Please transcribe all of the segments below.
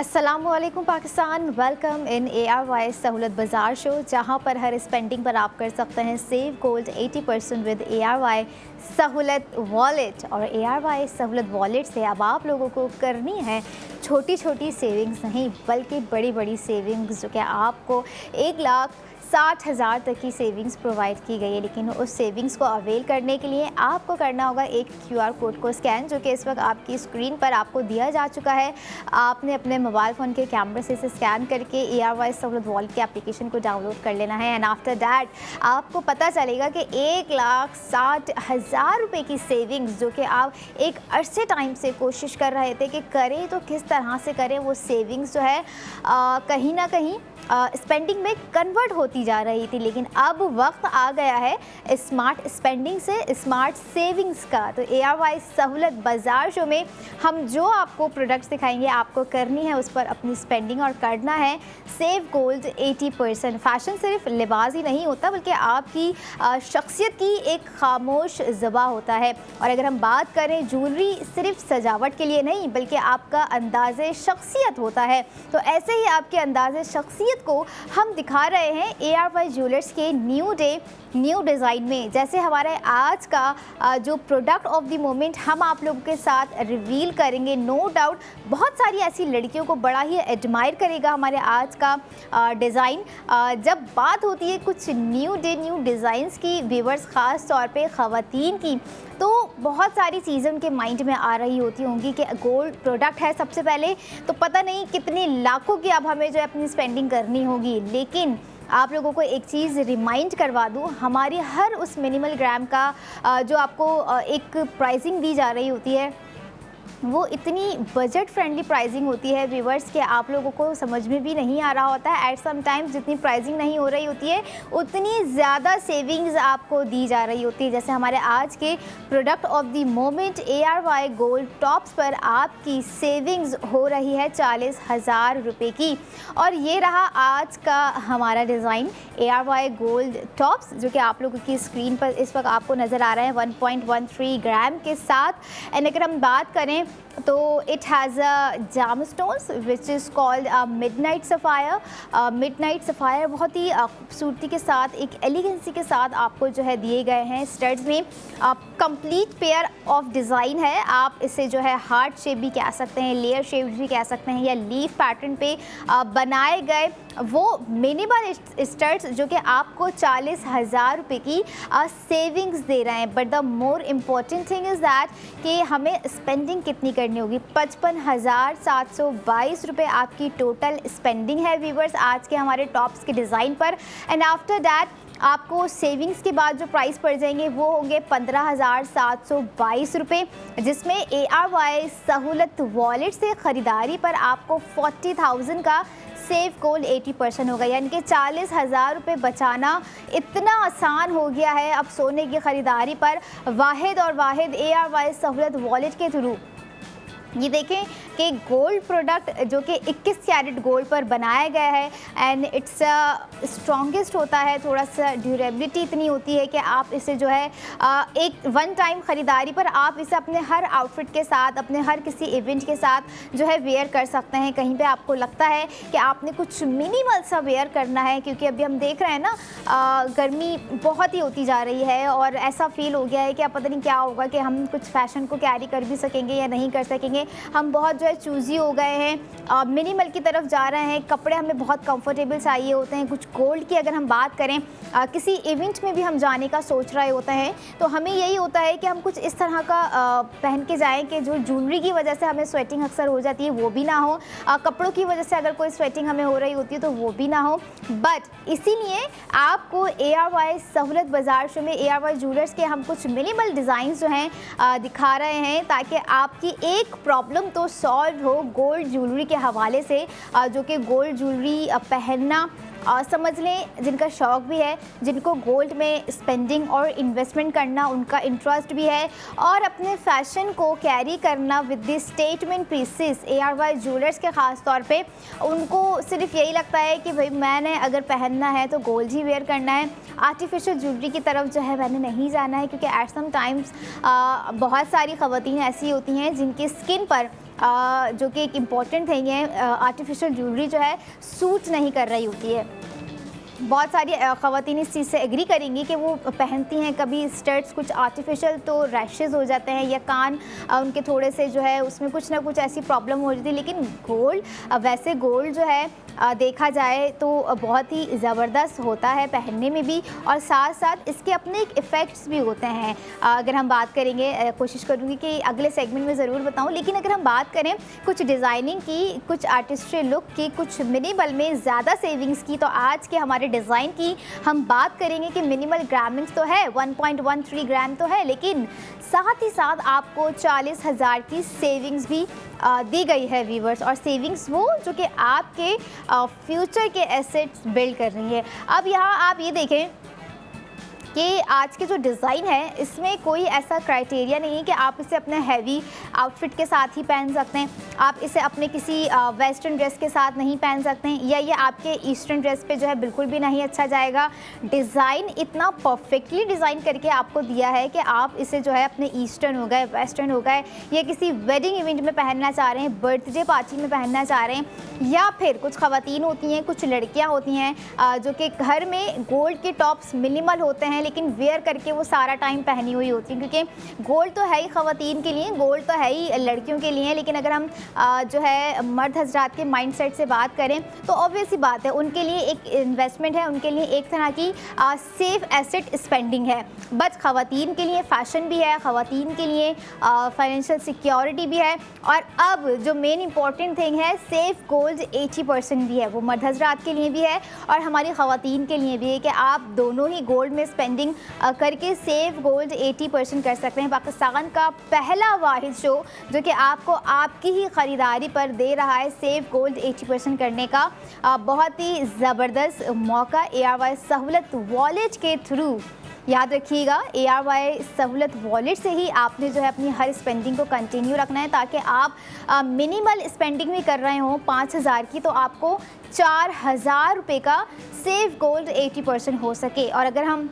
अस्सलामुअलैकुम Pakistan, welcome in ARY सहूलत Bazaar show, जहां पर हर स्पेंडिंग पर आप कर सकते हैं सेव गोल्ड 80% विद ARY सहूलत वॉलेट। और ARY सहूलत वॉलेट से अब आप लोगों को करनी है छोटी छोटी सेविंग्स नहीं बल्कि बड़ी बड़ी सेविंग्स, जो कि आपको 1,60,000 तक की सेविंग्स प्रोवाइड की गई है। लेकिन उस सेविंग्स को अवेल करने के लिए आपको करना होगा एक QR कोड को स्कैन, जो कि इस वक्त आपकी स्क्रीन पर आपको दिया जा चुका है। आपने अपने मोबाइल फ़ोन के कैमरे से इसे स्कैन करके ARY सहूलत वॉलेट के एप्लीकेशन को डाउनलोड कर लेना है। एंड आफ्टर दैट आपको पता चलेगा कि 1,60,000 रुपये की सेविंग्स, जो कि आप एक अरसे टाइम से कोशिश कर रहे थे कि करें तो किस तरह से करें, वो सेविंग्स जो है कहीं ना कहीं स्पेंडिंग में कन्वर्ट होती जा रही थी। लेकिन अब वक्त आ गया है स्मार्ट स्पेंडिंग से स्मार्ट सेविंग्स का। तो ARY सहूलत बाज़ार शो में हम जो आपको प्रोडक्ट्स दिखाएंगे, आपको करनी है उस पर अपनी स्पेंडिंग और करना है सेव गोल्ड 80%। फैशन सिर्फ लिबास ही नहीं होता बल्कि आपकी शख्सियत की एक खामोश ज़बा होता है। और अगर हम बात करें ज्वेलरी सिर्फ सजावट के लिए नहीं बल्कि आपका अंदाज़े शख्सियत होता है। तो ऐसे ही आपके अंदाज़े शख्सियत को हम दिखा रहे हैं ARY ज्वेलर्स के न्यू डे न्यू डिज़ाइन में। जैसे हमारे आज का जो प्रोडक्ट ऑफ द मोमेंट हम आप लोगों के साथ रिवील करेंगे, नो डाउट बहुत सारी ऐसी लड़कियों को बड़ा ही एडमायर करेगा हमारे आज का डिज़ाइन। जब बात होती है कुछ न्यू डे न्यू डिज़ाइंस की, व्यूअर्स ख़ास तौर पे ख़वातीन की, तो बहुत सारी चीज़ें उनके माइंड में आ रही होती होंगी कि गोल्ड प्रोडक्ट है सबसे पहले, तो पता नहीं कितने लाखों की अब हमें जो है अपनी स्पेंडिंग करनी होगी। लेकिन आप लोगों को एक चीज़ रिमाइंड करवा दूँ, हमारी हर उस मिनिमल ग्राम का जो आपको एक प्राइसिंग दी जा रही होती है, वो इतनी बजट फ्रेंडली प्राइसिंग होती है व्यूवर्स के आप लोगों को समझ में भी नहीं आ रहा होता है। एट सम टाइम्स जितनी प्राइसिंग नहीं हो रही होती है उतनी ज़्यादा सेविंग्स आपको दी जा रही होती है। जैसे हमारे आज के product of the moment ARY gold tops पर आपकी सेविंग्स हो रही है 40,000 रुपये की। और ये रहा आज का हमारा डिज़ाइन ARY गोल्ड टॉप्स, जो कि आप लोगों की स्क्रीन पर इस वक्त आपको नज़र आ रहा है 1.13 ग्राम के साथ। एंड अगर हम बात करें तो it has a jam stones which is called midnight sapphire. Midnight sapphire बहुत ही खूबसूरती के साथ, एक एलिगेंसी के साथ आपको जो है दिए गए हैं स्टड्स में। कंप्लीट पेयर ऑफ डिज़ाइन है। आप इसे जो है हार्ट शेप भी कह सकते हैं, लेयर शेप भी कह सकते हैं, या लीफ पैटर्न पे बनाए गए वो मिनिमल स्टड्स, जो कि आपको 40,000 रुपये की सेविंग्स दे रहे हैं। But the more important thing is that कि हमें स्पेंडिंग कितनी करनी होगी। 55,722 रुपये आपकी टोटल स्पेंडिंग है व्यूवर्स आज के हमारे टॉप्स के डिज़ाइन पर। एंड आफ्टर दैट आपको सेविंग्स के बाद जो प्राइस पड़ जाएंगे वो होंगे 15,722 रुपये, जिसमें ARY सहूलत वॉलेट से ख़रीदारी पर आपको 40,000 का सेव गोल्ड 80% होगा। यानी कि 40,000 रुपये बचाना इतना आसान हो गया है अब सोने की ख़रीदारी पर वाहिद और वाहिद ARY सहूलत वॉलेट के थ्रू। ये देखें कि गोल्ड प्रोडक्ट जो कि 21 कैरेट गोल्ड पर बनाया गया है एंड इट्स स्ट्रॉन्गेस्ट होता है। थोड़ा सा ड्यूरेबिलिटी इतनी होती है कि आप इसे जो है एक वन टाइम ख़रीदारी पर आप इसे अपने हर आउटफिट के साथ, अपने हर किसी इवेंट के साथ जो है वेयर कर सकते हैं। कहीं पे आपको लगता है कि आपने कुछ मिनिमल सा वेयर करना है, क्योंकि अभी हम देख रहे हैं ना गर्मी बहुत ही होती जा रही है और ऐसा फील हो गया है कि अब पता नहीं क्या होगा कि हम कुछ फ़ैशन को कैरी कर भी सकेंगे या नहीं कर सकेंगे। हम बहुत जो है चूज़ी हो गए हैं, मिनिमल की तरफ जा रहे हैं, कपड़े हमें बहुत कंफर्टेबल चाहिए होते हैं। कुछ गोल्ड की अगर हम बात करें, किसी इवेंट में भी हम जाने का सोच रहे होते हैं तो हमें यही होता है कि हम कुछ इस तरह का पहन के जाएं कि जो ज्वेलरी की वजह से हमें स्वेटिंग अक्सर हो जाती है वो भी ना हो, कपड़ों की वजह से अगर कोई स्वेटिंग हमें हो रही होती है तो वो भी ना हो। बट इसीलिए आपको ARY सहूलत बाज़ार शो में ARY ज्वेलर्स के हम कुछ मिनिमल डिज़ाइन जो हैं दिखा रहे हैं, ताकि आपकी एक प्रॉब्लम तो सॉल्व हो गोल्ड ज्वेलरी के हवाले से, जो कि गोल्ड ज्वेलरी पहनना समझ लें जिनका शौक़ भी है, जिनको गोल्ड में स्पेंडिंग और इन्वेस्टमेंट करना उनका इंटरेस्ट भी है, और अपने फैशन को कैरी करना with the statement pieces. ARY jewellers के ख़ास तौर पे उनको सिर्फ यही लगता है कि भाई मैंने अगर पहनना है तो गोल्ड ही वेयर करना है, आर्टिफिशियल ज्वेलरी की तरफ जो है मैंने नहीं जाना है। क्योंकि एट सम टाइम्स बहुत सारी ख़वातीन ऐसी होती हैं जिनकी स्किन पर जो कि एक इम्पॉर्टेंट थिंग है, आर्टिफिशियल ज्वेलरी जो है सूट नहीं कर रही होती है। बहुत सारी ख़वातीन इस चीज़ से एग्री करेंगी कि वो पहनती हैं कभी स्टड्स कुछ आर्टिफिशियल तो रैशेज़ हो जाते हैं, या कान उनके थोड़े से जो है उसमें कुछ ना कुछ ऐसी प्रॉब्लम हो जाती है। लेकिन गोल्ड, वैसे गोल्ड जो है देखा जाए तो बहुत ही ज़बरदस्त होता है पहनने में भी, और साथ साथ इसके अपने एक इफ़ेक्ट्स भी होते हैं। अगर हम बात करेंगे, कोशिश करूँगी कि अगले सेगमेंट में ज़रूर बताऊँ, लेकिन अगर हम बात करें कुछ डिज़ाइनिंग की, कुछ आर्टिस्ट्री लुक की, कुछ मिनिमल में ज़्यादा सेविंग्स की, तो आज के हमारे डिज़ाइन की हम बात करेंगे कि मिनिमल ग्रामिंग तो है, 1.13 ग्राम तो है, लेकिन साथ ही साथ आपको 40,000 की सेविंग्स भी दी गई है व्यूवर्स, और सेविंग्स वो जो कि आपके फ्यूचर के एसेट्स बिल्ड कर रही है। अब यहाँ आप ये देखें कि आज के जो डिज़ाइन है इसमें कोई ऐसा क्राइटेरिया नहीं है कि आप इसे अपने हैवी आउटफिट के साथ ही पहन सकते हैं, आप इसे अपने किसी वेस्टर्न ड्रेस के साथ नहीं पहन सकते हैं, या ये आपके ईस्टर्न ड्रेस पे जो है बिल्कुल भी नहीं अच्छा जाएगा। डिज़ाइन इतना परफेक्टली डिज़ाइन करके आपको दिया है कि आप इसे जो है अपने ईस्टर्न हो गए, वेस्टर्न हो गए, या किसी वेडिंग इवेंट में पहनना चाह रहे हैं, बर्थडे पार्टी में पहनना चाह रहे हैं, या फिर कुछ ख़वातीन होती हैं, कुछ लड़कियाँ होती हैं जो कि घर में गोल्ड के टॉप्स मिनिमल होते हैं लेकिन वेयर करके वो सारा टाइम पहनी हुई होती है, क्योंकि गोल्ड तो है ही ख़वातीन के लिए, गोल्ड तो है ही लड़कियों के लिए। लेकिन अगर हम जो है मर्द हजरात के माइंडसेट से बात करें तो ऑब्वियस ही बात है, उनके लिए एक इन्वेस्टमेंट है, उनके लिए एक तरह की सेफ एसेट स्पेंडिंग है। बट ख़वातीन के लिए फ़ैशन भी है, ख़वातीन के लिए फाइनेंशियल सिक्योरिटी भी है, और अब जो मेन इंपॉर्टेंट थिंग है, सेफ गोल्ड 80% भी है, वो मर्द हजरात के लिए भी है और हमारी ख़वातीन के लिए भी है कि आप दोनों ही गोल्ड में स्पेंडिंग करके सेफ गोल्ड 80% कर सकते हैं। पाकिस्तान का पहला वाहिद शो जो कि आपको आपकी ही ख़रीदारी पर दे रहा है सेफ गोल्ड 80% करने का बहुत ही ज़बरदस्त मौका ARY सहूलत वॉलेट के थ्रू। याद रखिएगा, ARY सहूलत वॉलेट से ही आपने जो है अपनी हर स्पेंडिंग को कंटिन्यू रखना है, ताकि आप मिनिमल स्पेंडिंग भी कर रहे हों 5,000 की, तो आपको 4,000 रुपये का सेफ गोल्ड 80% हो सके। और अगर हम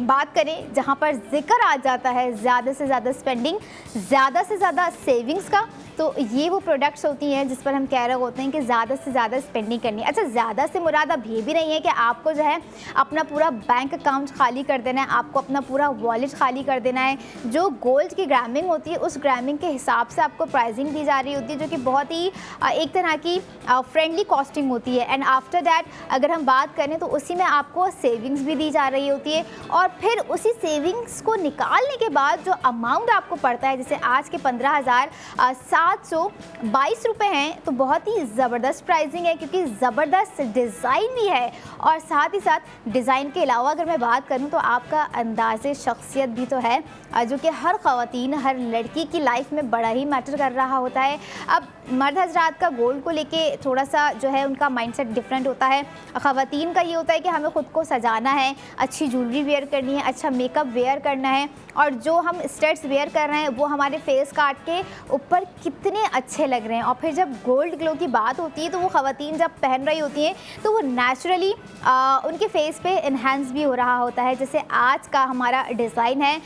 बात करें जहां पर जिक्र आ जाता है ज़्यादा से ज़्यादा स्पेंडिंग, ज़्यादा से ज़्यादा सेविंग्स का, तो ये वो प्रोडक्ट्स होती हैं जिस पर हम कह रहे होते हैं कि ज़्यादा से ज़्यादा स्पेंडिंग करनी है। अच्छा, ज़्यादा से मुराद अब ये भी नहीं है कि आपको जो है अपना पूरा बैंक अकाउंट खाली कर देना है, आपको अपना पूरा वॉलेट खाली कर देना है। जो गोल्ड की ग्रामिंग होती है उस ग्रामिंग के हिसाब से आपको प्राइसिंग दी जा रही होती है, जो कि बहुत ही एक तरह की फ्रेंडली कॉस्टिंग होती है। एंड आफ्टर दैट अगर हम बात करें तो उसी में आपको सेविंग्स भी दी जा रही होती है, और फिर उसी सेविंग्स को निकालने के बाद जो अमाउंट आपको पड़ता है, जैसे आज के 15,722 रुपये हैं, तो बहुत ही ज़बरदस्त प्राइसिंग है, क्योंकि ज़बरदस्त डिज़ाइन भी है। और साथ ही साथ डिज़ाइन के अलावा अगर मैं बात करूं तो आपका अंदाज़े शख्सियत भी तो है, जो कि हर ख़वातीन, हर लड़की की लाइफ में बड़ा ही मैटर कर रहा होता है। अब मर्द हजरात का गोल्ड को लेके थोड़ा सा जो है उनका माइंडसेट डिफरेंट होता है, ख़वातीन का ये होता है कि हमें ख़ुद को सजाना है, अच्छी ज्वेलरी वेयर करनी है, अच्छा मेकअप वेयर करना है, और जो हम स्टड्स वेयर कर रहे हैं वो हमारे फेस काट के ऊपर कितने अच्छे लग रहे हैं। और फिर जब गोल्ड ग्लो की बात होती है तो वो ख़वातीन जब पहन रही होती हैं तो वो नेचुरली उनके फेस पे इन्हांस भी हो रहा होता है। जैसे आज का हमारा डिज़ाइन है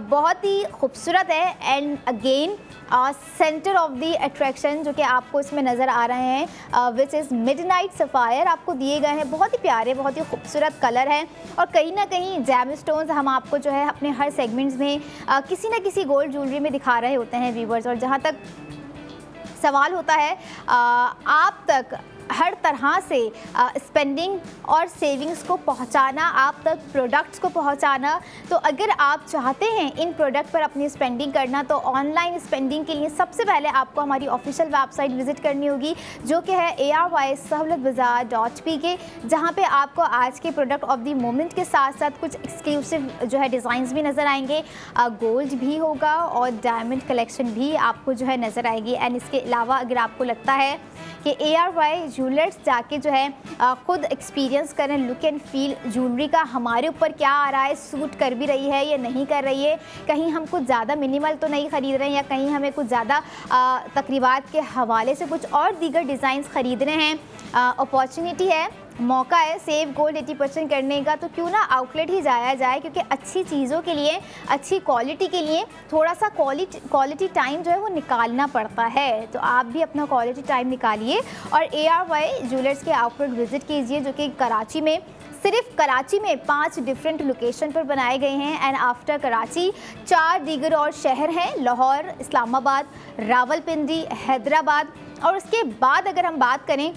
बहुत ही खूबसूरत है, and again centre of the attraction जो कि आपको इसमें नज़र आ रहे हैं विच इज़ मिडनाइट सफ़ायर आपको दिए गए हैं। बहुत ही प्यारे, बहुत ही खूबसूरत कलर हैं, और कहीं ना कहीं जैम स्टोन्स हम आपको जो है अपने हर सेगमेंट्स में किसी न किसी गोल्ड ज्वेलरी में दिखा रहे होते हैं व्यूवर्स। और जहाँ तक सवाल होता है आप तक हर तरह से स्पेंडिंग और सेविंग्स को पहुंचाना, आप तक प्रोडक्ट्स को पहुंचाना, तो अगर आप चाहते हैं इन प्रोडक्ट पर अपनी स्पेंडिंग करना, तो ऑनलाइन स्पेंडिंग के लिए सबसे पहले आपको हमारी ऑफिशियल वेबसाइट विज़िट करनी होगी, जो कि है ARYSahoolatbazaar.pk, जहां पे आपको आज के प्रोडक्ट ऑफ द मोमेंट के साथ साथ कुछ एक्सक्लूसिव जो है डिज़ाइंस भी नज़र आएंगे, गोल्ड भी होगा और डायमंड कलेक्शन भी आपको जो है नज़र आएगी। एंड इसके अलावा अगर आपको लगता है कि ARY ज्वेलर्स जाके जो है ख़ुद एक्सपीरियंस करें, लुक एंड फील ज्वेलरी का हमारे ऊपर क्या आ रहा है, सूट कर भी रही है या नहीं कर रही है, कहीं हम कुछ ज़्यादा मिनिमल तो नहीं ख़रीद रहे हैं, या कहीं हमें कुछ ज़्यादा तकरीबात के हवाले से कुछ और दीगर डिज़ाइंस ख़रीदने हैं, अपॉर्चुनिटी है मौका है सेव गोल्ड 80% करने का, तो क्यों ना आउटलेट ही जाया जाए, क्योंकि अच्छी चीज़ों के लिए, अच्छी क्वालिटी के लिए थोड़ा सा क्वालिटी टाइम जो है वो निकालना पड़ता है। तो आप भी अपना क्वालिटी टाइम निकालिए और ARY ज्वेलर्स के आउटलेट विजिट कीजिए, जो कि कराची में, सिर्फ कराची में 5 डिफरेंट लोकेशन पर बनाए गए हैं। एंड आफ्टर कराची 4 दीगर और शहर हैं, लाहौर, इस्लामाबाद, रावलपिंडी, हैदराबाद। और उसके बाद अगर हम बात करें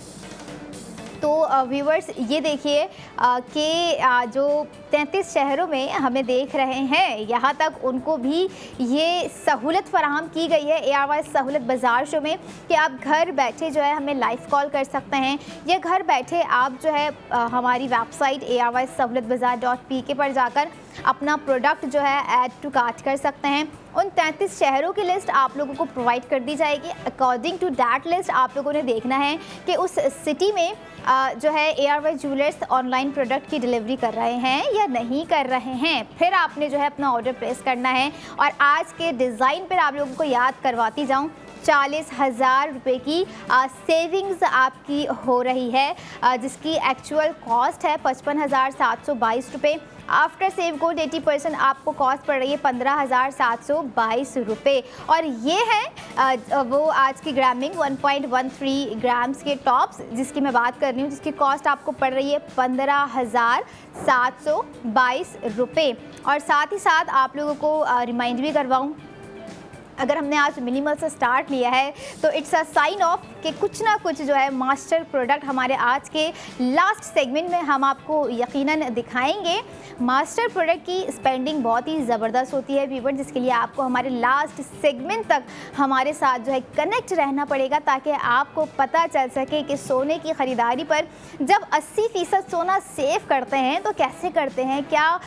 तो व्यूवर्स ये देखिए कि जो 33 शहरों में हमें देख रहे हैं, यहाँ तक उनको भी ये सहूलत फराहम की गई है ARY सहूलत बाज़ार शो में, कि आप घर बैठे जो है हमें लाइव कॉल कर सकते हैं, या घर बैठे आप जो है हमारी वेबसाइट ARY-सहूलतबाज़ार.pk पर जाकर अपना प्रोडक्ट जो है ऐड टू कार्ट कर सकते हैं। उन 33 शहरों की लिस्ट आप लोगों को प्रोवाइड कर दी जाएगी। अकॉर्डिंग टू दैट लिस्ट आप लोगों ने देखना है कि उस सिटी में जो है ARY ज्वेलर्स ऑनलाइन प्रोडक्ट की डिलीवरी कर रहे हैं या नहीं कर रहे हैं। फिर आपने जो है अपना ऑर्डर प्लेस करना है। और आज के डिज़ाइन पर आप लोगों को याद करवाती जाऊँ, 40,000 रुपये की सेविंग्स आपकी हो रही है, जिसकी एक्चुअल कॉस्ट है 55,722 रुपये। आफ्टर सेव गोल्ड 80% आपको कॉस्ट पड़ रही है 15,722 रुपये। और ये है वो आज की ग्रामिंग 1.13 ग्राम्स के टॉप्स, जिसकी मैं बात कर रही हूँ, जिसकी कॉस्ट आपको पड़ रही है 15,722 रुपये। और साथ ही साथ आप लोगों को रिमाइंड भी करवाऊँ, अगर हमने आज मिनिमल से स्टार्ट लिया है तो इट्स अ साइन ऑफ कि कुछ ना कुछ जो है मास्टर प्रोडक्ट हमारे आज के लास्ट सेगमेंट में हम आपको यकीनन दिखाएंगे। मास्टर प्रोडक्ट की स्पेंडिंग बहुत ही ज़बरदस्त होती है व्यूवर, जिसके लिए आपको हमारे लास्ट सेगमेंट तक हमारे साथ जो है कनेक्ट रहना पड़ेगा, ताकि आपको पता चल सके कि सोने की ख़रीदारी पर जब 80% सोना सेव करते हैं तो कैसे करते हैं, क्या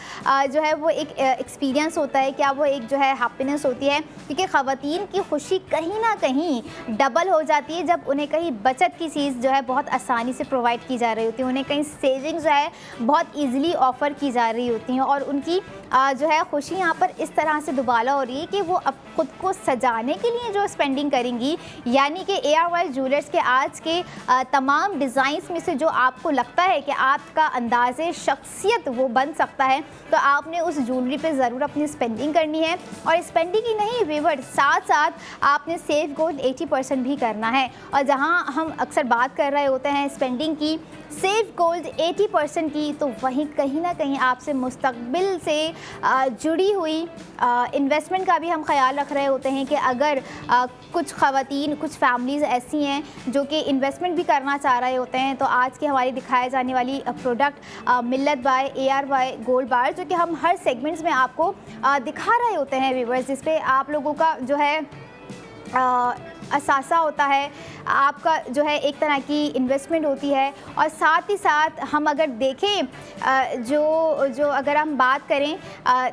जो है वो एक एक्सपीरियंस होता है, क्या वो एक जो है हैप्पीनेस होती है। क्योंकि ख़वातीन की खुशी कहीं ना कहीं डबल हो जाती है जब उन्हें कहीं बचत की चीज़ जो है बहुत आसानी से प्रोवाइड की जा रही होती है, उन्हें कहीं सेविंग्स जो है बहुत इजीली ऑफ़र की जा रही होती हैं, और उनकी जो है खुशी यहाँ पर इस तरह से दुबाला हो रही है कि वो अब ख़ुद को सजाने के लिए जो स्पेंडिंग करेंगी, यानी कि ARY ज्वेलर्स के आज के तमाम डिज़ाइंस में से जो आपको लगता है कि आपका अंदाज़े शख्सियत वो बन सकता है, तो आपने उस ज्वेलरी पे ज़रूर अपनी स्पेंडिंग करनी है। और स्पेंडिंग ही नहीं व्यूअर्स, साथ साथ आपने सेव गोल्ड 80% भी करना है। और जहाँ हम अक्सर बात कर रहे होते हैं स्पेंडिंग की, सेव गोल्ड 80% की, तो वहीं कहीं ना कहीं आपसे मुस्तकबिल से जुड़ी हुई इन्वेस्टमेंट का भी हम ख्याल रख रहे होते हैं कि अगर कुछ ख़वातीन, कुछ फैमिलीज़ ऐसी हैं जो कि इन्वेस्टमेंट भी करना चाह रहे होते हैं, तो आज की हमारी दिखाए जाने वाली product Millat by ARY gold बार, जो कि हम हर सेगमेंट्स में आपको दिखा रहे होते हैं व्यूअर्स, जिस पे आप लोगों का जो है असासा होता है, आपका जो है एक तरह की इन्वेस्टमेंट होती है। और साथ ही साथ हम अगर देखें जो अगर हम बात करें,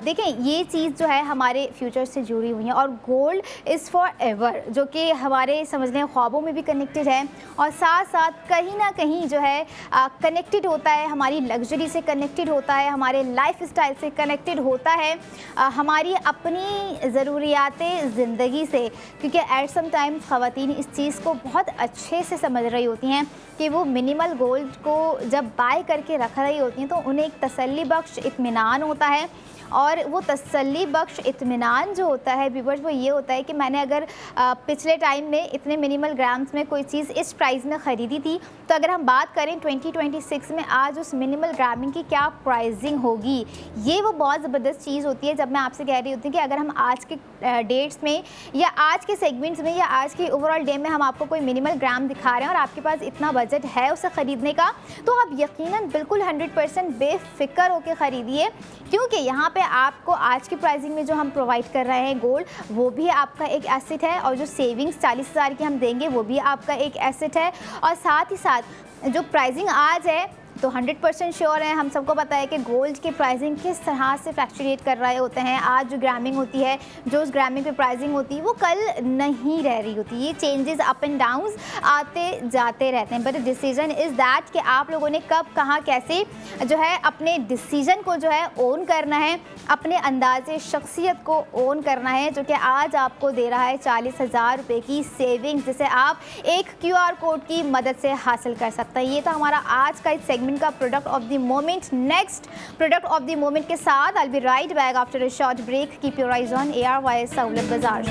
देखें ये चीज़ जो है हमारे फ्यूचर से जुड़ी हुई है, और गोल्ड इज़ फॉर एवर, जो कि हमारे समझ लें ख्वाबों में भी कनेक्टेड है, और साथ साथ कहीं ना कहीं जो है कनेक्टेड होता है, हमारी लग्जरी से कनेक्टेड होता है, हमारे लाइफ स्टाइल से कनेक्टेड होता है, हमारी अपनी ज़रूरियात ज़िंदगी से। क्योंकि एट सम टाइम ख़वातीन इस चीज़ को बहुत अच्छे से समझ रही होती हैं कि वो मिनिमल गोल्ड को जब बाय करके रख रही होती हैं तो उन्हें एक तसल्ली बख्श इत्मीनान होता है। और वो तसल्ली बख्श इत्मीनान जो होता है व्यूअर्स, वो ये होता है कि मैंने अगर पिछले टाइम में इतने मिनिमल ग्राम्स में कोई चीज़ इस प्राइस में ख़रीदी थी, तो अगर हम बात करें 2026 में आज उस मिनिमल ग्रामिंग की क्या प्राइसिंग होगी, ये वो बहुत ज़बरदस्त चीज़ होती है। जब मैं आपसे कह रही होती हूँ कि अगर हम आज के डेट्स में या आज के सेगमेंट्स में या आज के ओवरऑल डे में हम आपको कोई मिनिमल ग्राम दिखा रहे हैं और आपके पास इतना बजट है उसे ख़रीदने का, तो आप यकीनन बिल्कुल 100% बेफिक्र होकर ख़रीदिए, क्योंकि यहाँ पे आपको आज की प्राइसिंग में जो हम प्रोवाइड कर रहे हैं गोल्ड, वो भी आपका एक एसेट है, और जो सेविंग्स 40,000 की हम देंगे वो भी आपका एक एसेट है। और साथ ही साथ जो प्राइसिंग आज है तो 100% श्योर है, हम सबको पता है कि गोल्ड की प्राइसिंग किस तरह से फ्लक्चुएट कर रहे होते हैं। आज जो ग्रामिंग होती है, जो उस ग्रामिंग पे प्राइसिंग होती है, वो कल नहीं रह रही होती। ये चेंजेस अप एंड डाउन्स आते जाते रहते हैं, बट डिसीजन इज़ दैट कि आप लोगों ने कब कहाँ कैसे जो है अपने डिसीजन को जो है ओन करना है, अपने अंदाज़े शख्सियत को ओन करना है, जो कि आज आपको दे रहा है 40,000 रुपये की सेविंग्स, जिसे आप एक QR कोड की मदद से हासिल कर सकते हैं। ये तो हमारा आज का इस सेगमेंट डायमंड का product of the moment next product of the moment के साथ। I will be right back after a short break. Keep your eyes on ARY Sahulat Bazaar show.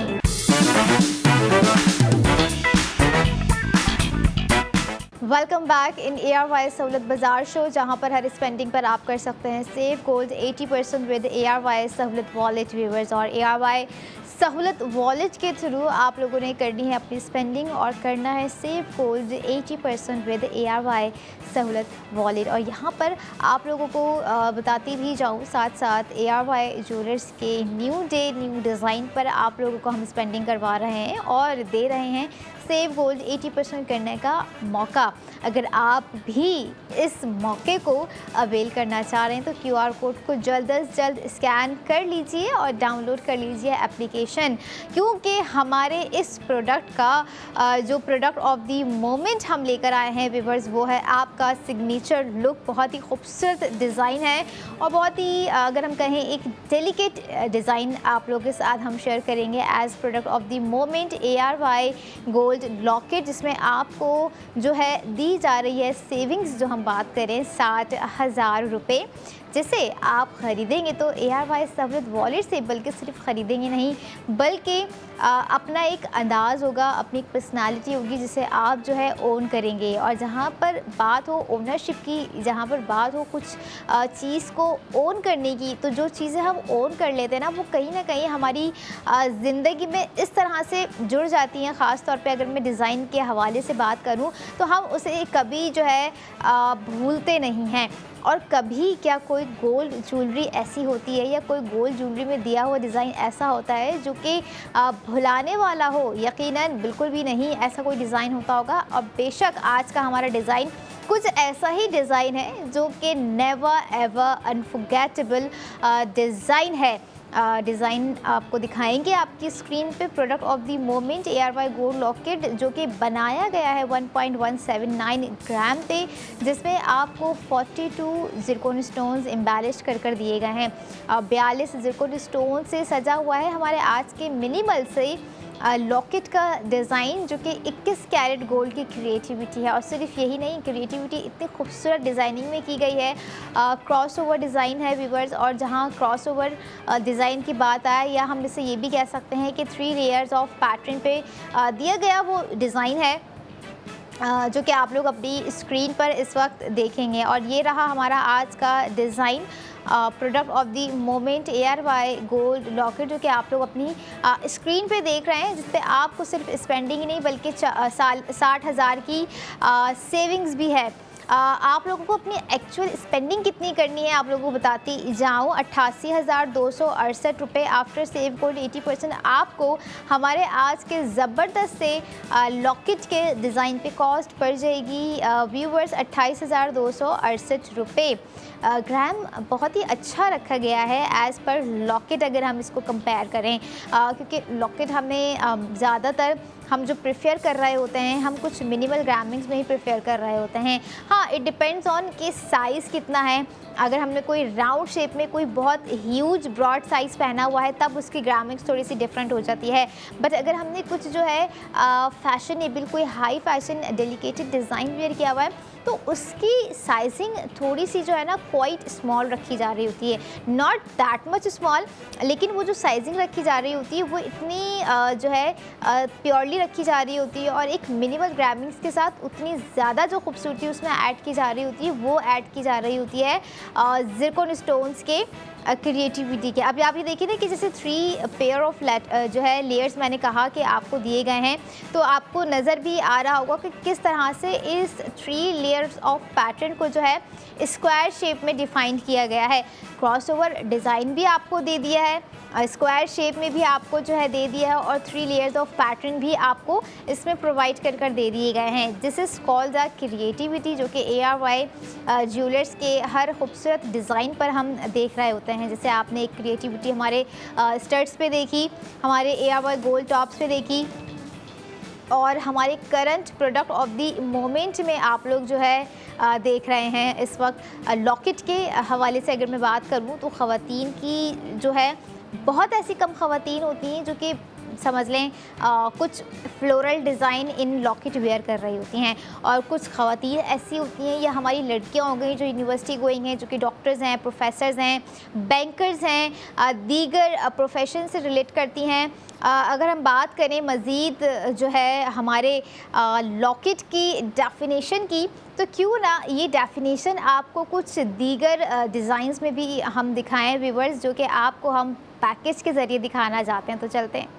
Welcome back in ARY Sahulat Bazaar show, जहां पर हर spending पर आप कर सकते हैं सेव गोल्ड 80% विद ARY सहूलत वॉलेट व्यूवर्स। और ARY सहूलत वॉलेट के थ्रू आप लोगों ने करनी है अपनी स्पेंडिंग और करना है सेव गोल्ड 80% विद ARY सहूलत वॉलेट। और यहाँ पर आप लोगों को बताती भी जाऊँ साथ साथ ARY ज्वेलर्स के न्यू डे न्यू डिज़ाइन पर आप लोगों को हम स्पेंडिंग करवा रहे हैं और दे रहे हैं सेव गोल्ड 80% करने का मौका। अगर आप भी इस मौके को अवेल करना चाह रहे हैं तो QR कोड को जल्द अज जल्द स्कैन कर लीजिए और डाउनलोड कर लीजिए एप्लीकेशन, क्योंकि हमारे इस प्रोडक्ट का जो प्रोडक्ट ऑफ द मोमेंट हम लेकर आए हैं व्यूअर्स, वो है आपका सिग्नेचर लुक। बहुत ही खूबसूरत डिज़ाइन है और बहुत ही अगर हम कहें एक डेलिकेट डिज़ाइन आप लोगों के साथ हम शेयर करेंगे as product of the moment ARY gold locket, जिसमें आपको जो है दी जा रही है सेविंग्स, जो हम बात करें 60,000 रुपये, जिसे आप ख़रीदेंगे तो ARY सहूलत वॉलेट से बल्कि सिर्फ ख़रीदेंगे नहीं बल्कि अपना एक अंदाज़ होगा, अपनी एक पर्सनालिटी होगी जिसे आप जो है ओन करेंगे। और जहाँ पर बात हो ओनरशिप की, जहाँ पर बात हो कुछ चीज़ को ओन करने की, तो जो चीज़ें हम ओन कर लेते हैं ना, वो कहीं ना कहीं हमारी ज़िंदगी में इस तरह से जुड़ जाती हैं। ख़ास तौर पे अगर मैं डिज़ाइन के हवाले से बात करूँ तो हम उसे कभी जो है भूलते नहीं हैं। और कभी क्या कोई गोल्ड ज्वेलरी ऐसी होती है या कोई गोल्ड ज्वेलरी में दिया हुआ डिज़ाइन ऐसा होता है जो कि भुलाने वाला हो? यकीनन बिल्कुल भी नहीं, ऐसा कोई डिज़ाइन होता होगा। और बेशक आज का हमारा डिज़ाइन कुछ ऐसा ही डिज़ाइन है जो कि नेवर एवर अनफॉरगेटेबल डिज़ाइन है। डिज़ाइन आपको दिखाएंगे आपकी स्क्रीन पे। Product of the moment ARY gold locket जो कि बनाया गया है 1.179 ग्राम पे, जिसमें आपको 42 ज़िरकोन स्टोन्स एम्बेलिश कर दिए गए हैं। 42 ज़िरकोन स्टोन से सजा हुआ है हमारे आज के मिनिमल से लॉकेट का डिज़ाइन, जो कि 21 कैरेट गोल्ड की क्रिएटिविटी है। और सिर्फ यही नहीं, क्रिएटिविटी इतनी खूबसूरत डिज़ाइनिंग में की गई है। क्रॉस ओवर डिज़ाइन है व्यूवर्स। और जहां क्रॉस ओवर डिज़ाइन की बात आए, या हम इसे ये भी कह सकते हैं कि 3 लेयर्स ऑफ पैटर्न पे दिया गया वो डिज़ाइन है जो कि आप लोग अपनी स्क्रीन पर इस वक्त देखेंगे। और ये रहा हमारा आज का design, product of the moment ARY gold locket, जो कि आप लोग अपनी स्क्रीन पे देख रहे हैं, जिस पे आपको सिर्फ स्पेंडिंग ही नहीं बल्कि 60,000 की सेविंग्स भी है। आप लोगों को अपनी एक्चुअल स्पेंडिंग कितनी करनी है आप लोगों को बताती जाऊँ। 88,268 रुपये आफ्टर सेव गोल्ड 80% आपको हमारे आज के ज़बरदस्त से लॉकेट के डिज़ाइन पे कॉस्ट पड़ जाएगी व्यूवर्स 28,268 रुपये। ग्राम बहुत ही अच्छा रखा गया है एज़ पर लॉकेट, अगर हम इसको कंपेयर करें, क्योंकि लॉकेट हमें ज़्यादातर हम जो प्रेफर कर रहे होते हैं, हम कुछ मिनिमल ग्रामिंग्स में ही प्रेफर कर रहे होते हैं। हाँ, इट डिपेंड्स ऑन कि साइज़ कितना है। अगर हमने कोई राउंड शेप में कोई बहुत ह्यूज ब्रॉड साइज़ पहना हुआ है तब उसकी ग्रामिंग्स थोड़ी सी डिफरेंट हो जाती है। बट अगर हमने कुछ जो है फैशनेबल कोई हाई फैशन डेलिकेटेड डिज़ाइन वेयर किया हुआ है तो उसकी साइजिंग थोड़ी सी जो है ना क्वाइट स्मॉल रखी जा रही होती है, नॉट दैट मच स्मॉल, लेकिन वो जो साइजिंग रखी जा रही होती है वो इतनी जो है प्योरली रखी जा रही होती है और एक मिनिमल ग्रामिंग्स के साथ उतनी ज़्यादा जो खूबसूरती उसमें ऐड की जा रही होती है वो ऐड की जा रही होती है ज़िरकोन स्टोन्स के क्रिएटिविटी के। अब आप ये देखिए ना कि जैसे 3 पेयर ऑफ जो है लेयर्स मैंने कहा कि आपको दिए गए हैं, तो आपको नज़र भी आ रहा होगा कि किस तरह से इस 3 लेयर्स ऑफ पैटर्न को जो है स्क्वायर शेप में डिफ़ाइन किया गया है। क्रॉसओवर डिज़ाइन भी आपको दे दिया है, स्क्वायर शेप में भी आपको जो है दे दिया है और 3 लेयर्स ऑफ पैटर्न भी आपको इसमें प्रोवाइड कर दे दिए गए हैं। This is called the creativity, जो कि ARY ज्वेलर्स के हर खूबसूरत डिज़ाइन पर हम देख रहे होते हैं। जैसे आपने एक क्रिएटिविटी हमारे स्टड्स पे देखी, हमारे ARY गोल्ड टॉप्स पे देखी, और हमारे current product of the moment में आप लोग जो है देख रहे हैं इस वक्त। लॉकेट के हवाले से अगर मैं बात करूं तो ख़वातीन की जो है बहुत ऐसी कम ख़वातीन होती हैं जो कि समझ लें कुछ floral design in locket wear कर रही होती हैं, और कुछ ख़वातीन ऐसी होती हैं या हमारी लड़कियां हो गई जो यूनिवर्सिटी गोइंग हैं, जो कि डॉक्टर्स हैं, प्रोफेसर्स हैं, बैंकर्स हैं, दीगर प्रोफेशन से रिलेट करती हैं। अगर हम बात करें मज़ीद जो है हमारे लॉकेट की डेफिनेशन की, तो क्यों ना ये डेफिनेशन आपको कुछ दीगर डिज़ाइंस में भी हम दिखाएं व्यूवर्स, जो कि आपको हम पैकेज के ज़रिए दिखाना चाहते हैं। तो चलते हैं।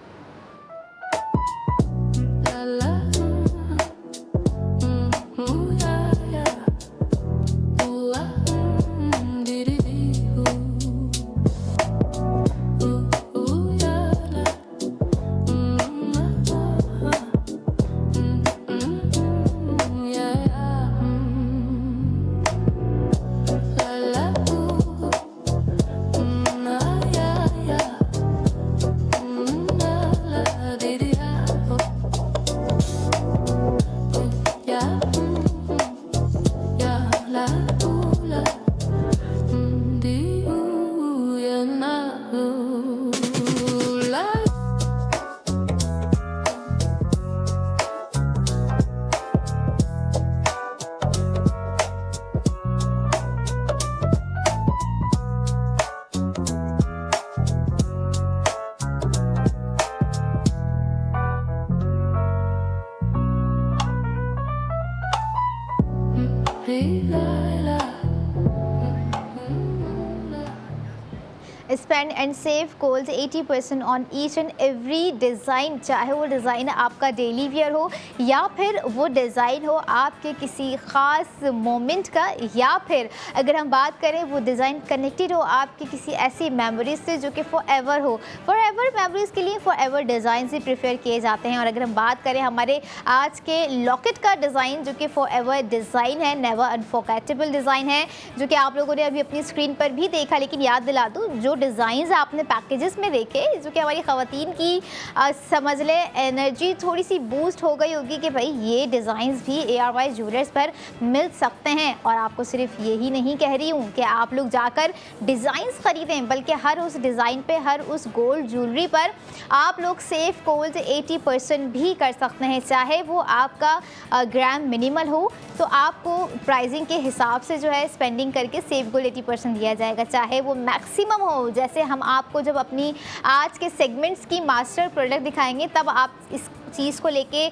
Spend and save goals 80% on each and every design, चाहे वो डिज़ाइन आपका डेली वियर हो या फिर वो डिज़ाइन हो आपके किसी ख़ास मोमेंट का, या फिर अगर हम बात करें वो डिज़ाइन कनेक्टेड हो आपकी किसी ऐसी मेमोरीज से जो कि फॉर एवर हो। फॉर एवर मेमोरीज़ के लिए for ever design he prefer किए जाते हैं। और अगर हम बात करें हमारे आज के लॉकेट का डिज़ाइन जो कि फॉर एवर डिज़ाइन है, नेवर अनफॉरगेटेबल डिज़ाइन है, जो कि आप लोगों ने अभी अपनी स्क्रीन पर भी देखा। लेकिन याद दिला दूँ, जो डिज़ाइंस आपने पैकेजेस में देखे, जो कि हमारी ख़वातीन की समझ ले एनर्जी थोड़ी सी बूस्ट हो गई होगी कि भाई ये डिज़ाइंस भी ARY ज्वेलर्स पर मिल सकते हैं। और आपको सिर्फ यही नहीं कह रही हूँ कि आप लोग जाकर डिज़ाइंस ख़रीदें, बल्कि हर उस डिज़ाइन पे, हर उस गोल्ड ज्वेलरी पर आप लोग सेफ गोल्ड 80% भी कर सकते हैं। चाहे वो आपका ग्राम मिनिमल हो तो आपको प्राइसिंग के हिसाब से जो है स्पेंडिंग करके सेफ गोल्ड 80% दिया जाएगा। चाहे वो मैक्सिमम हो, जैसे हम आपको जब अपनी आज के सेगमेंट्स की मास्टर प्रोडक्ट दिखाएंगे तब आप इस चीज़ को लेके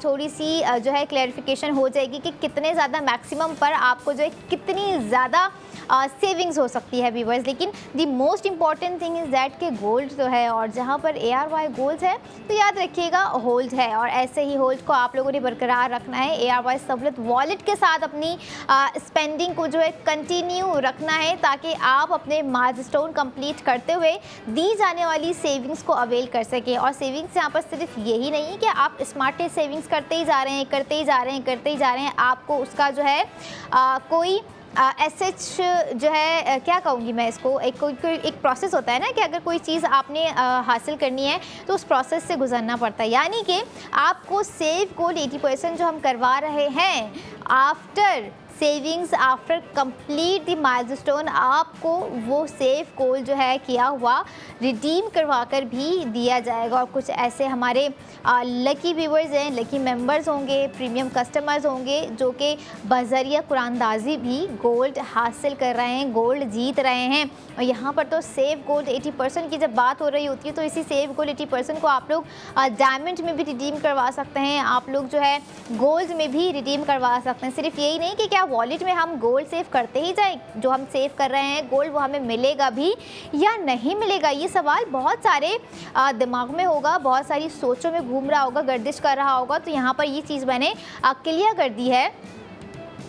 थोड़ी सी जो है क्लैरिफिकेशन हो जाएगी कि कितने ज़्यादा मैक्सिमम पर आपको जो है कितनी ज़्यादा सेविंग्स हो सकती है व्यूवर्स। लेकिन the most important thing is that कि गोल्ड तो है, और जहाँ पर ARY गोल्ड है तो याद रखिएगा होल्ड है, और ऐसे ही होल्ड को आप लोगों ने बरकरार रखना है। ARY सहूलत वॉलेट के साथ अपनी स्पेंडिंग को जो है कंटिन्यू रखना है, ताकि आप अपने माइलस्टोन कंप्लीट करते हुए दी जाने वाली सेविंग्स को अवेल कर सकें। और सेविंग्स यहाँ पर सिर्फ यही नहीं कि आप स्मार्ट सेविंग्स करते ही जा रहे हैं, करते ही जा रहे हैं, करते ही जा रहे हैं, आपको उसका जो है कोई एसएच जो है क्या कहूँगी मैं इसको, एक प्रोसेस होता है ना कि अगर कोई चीज़ आपने हासिल करनी है तो उस प्रोसेस से गुजरना पड़ता है। यानी कि आपको सेव गोल्ड 80% जो हम करवा रहे हैं after savings, after complete the milestone, आपको वो सेफ गोल्ड जो है किया हुआ रिडीम करवा कर भी दिया जाएगा। और कुछ ऐसे हमारे लकी व्यूवर्स हैं, लकी मेंबर्स होंगे, प्रीमियम कस्टमर्स होंगे जो कि बज़रिया कुरानदाजी भी गोल्ड हासिल कर रहे हैं, गोल्ड जीत रहे हैं। और यहाँ पर तो सेफ गोल्ड 80% की जब बात हो रही होती है तो इसी सेफ गोल्ड 80% को आप लोग डायमंड में भी रिडीम करवा सकते हैं, आप लोग जो है गोल्ड में भी रिडीम करवा सकते हैं। सिर्फ यही नहीं कि क्या वॉलेट में हम गोल्ड सेव करते ही जाएं, जो हम सेव कर रहे हैं गोल्ड वो हमें मिलेगा भी या नहीं मिलेगा, ये सवाल बहुत सारे दिमाग में होगा, बहुत सारी सोचों में घूम रहा होगा, गर्दिश कर रहा होगा। तो यहाँ पर ये चीज़ मैंने क्लियर कर दी है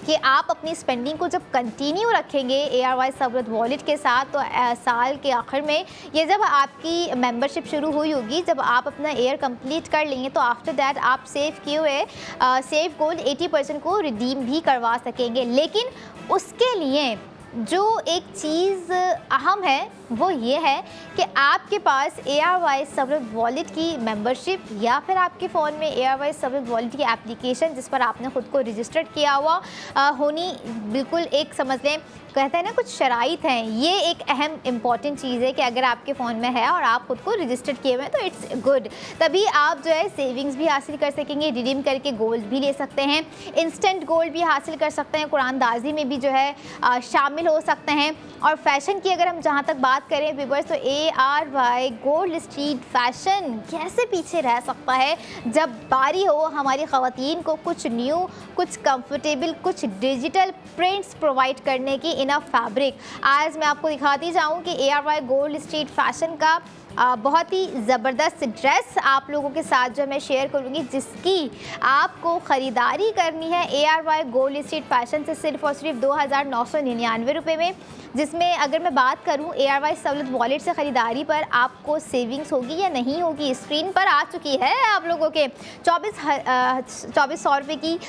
कि आप अपनी स्पेंडिंग को जब कंटिन्यू रखेंगे ARY सहूलत वॉलेट के साथ, तो साल के आखिर में ये जब आपकी मेंबरशिप शुरू हुई होगी, जब आप अपना ईयर कंप्लीट कर लेंगे, तो आफ्टर दैट आप सेव किए हुए सेफ गोल्ड 80% को रिडीम भी करवा सकेंगे। लेकिन उसके लिए जो एक चीज़ अहम है वो ये है कि आपके पास ARY सबवेब वॉलेट की मेंबरशिप या फिर आपके फ़ोन में ARY सबवेब वॉलेट की एप्लीकेशन जिस पर आपने ख़ुद को रजिस्टर्ड किया हुआ होनी बिल्कुल एक समझ लें, कहते हैं ना कुछ शराइत हैं, ये एक अहम इम्पॉर्टेंट चीज़ है कि अगर आपके फ़ोन में है और आप ख़ुद को रजिस्टर्ड किए हुए हैं तो इट्स गुड, तभी आप जो है सेविंग्स भी हासिल कर सकेंगे, रिडीम करके गोल्ड भी ले सकते हैं, इंस्टेंट गोल्ड भी हासिल कर सकते हैं, कुरानदाजी में भी जो है शामिल हो सकते हैं। और फैशन की अगर हम जहाँ तक बात करें व्यूअर्स, तो ARY गोल्ड स्ट्रीट फैशन कैसे पीछे रह सकता है जब बारी हो हमारी ख़वातीन को कुछ न्यू, कुछ कंफर्टेबल, कुछ डिजिटल प्रिंट्स प्रोवाइड करने की इन अ फैब्रिक। आज मैं आपको दिखाती जाऊँ कि ARY गोल्ड स्ट्रीट फैशन का बहुत ही ज़बरदस्त ड्रेस आप लोगों के साथ जो मैं शेयर करूँगी, जिसकी आपको ख़रीदारी करनी है ARY गोल्ड स्ट्रीट फैशन से सिर्फ़ और सिर्फ 2999 रुपये में, जिसमें अगर मैं बात करूँ ARY सबवेब वॉलेट से ख़रीदारी पर आपको सेविंग्स होगी या नहीं होगी, स्क्रीन पर आ चुकी है आप लोगों के 2400 रुपये की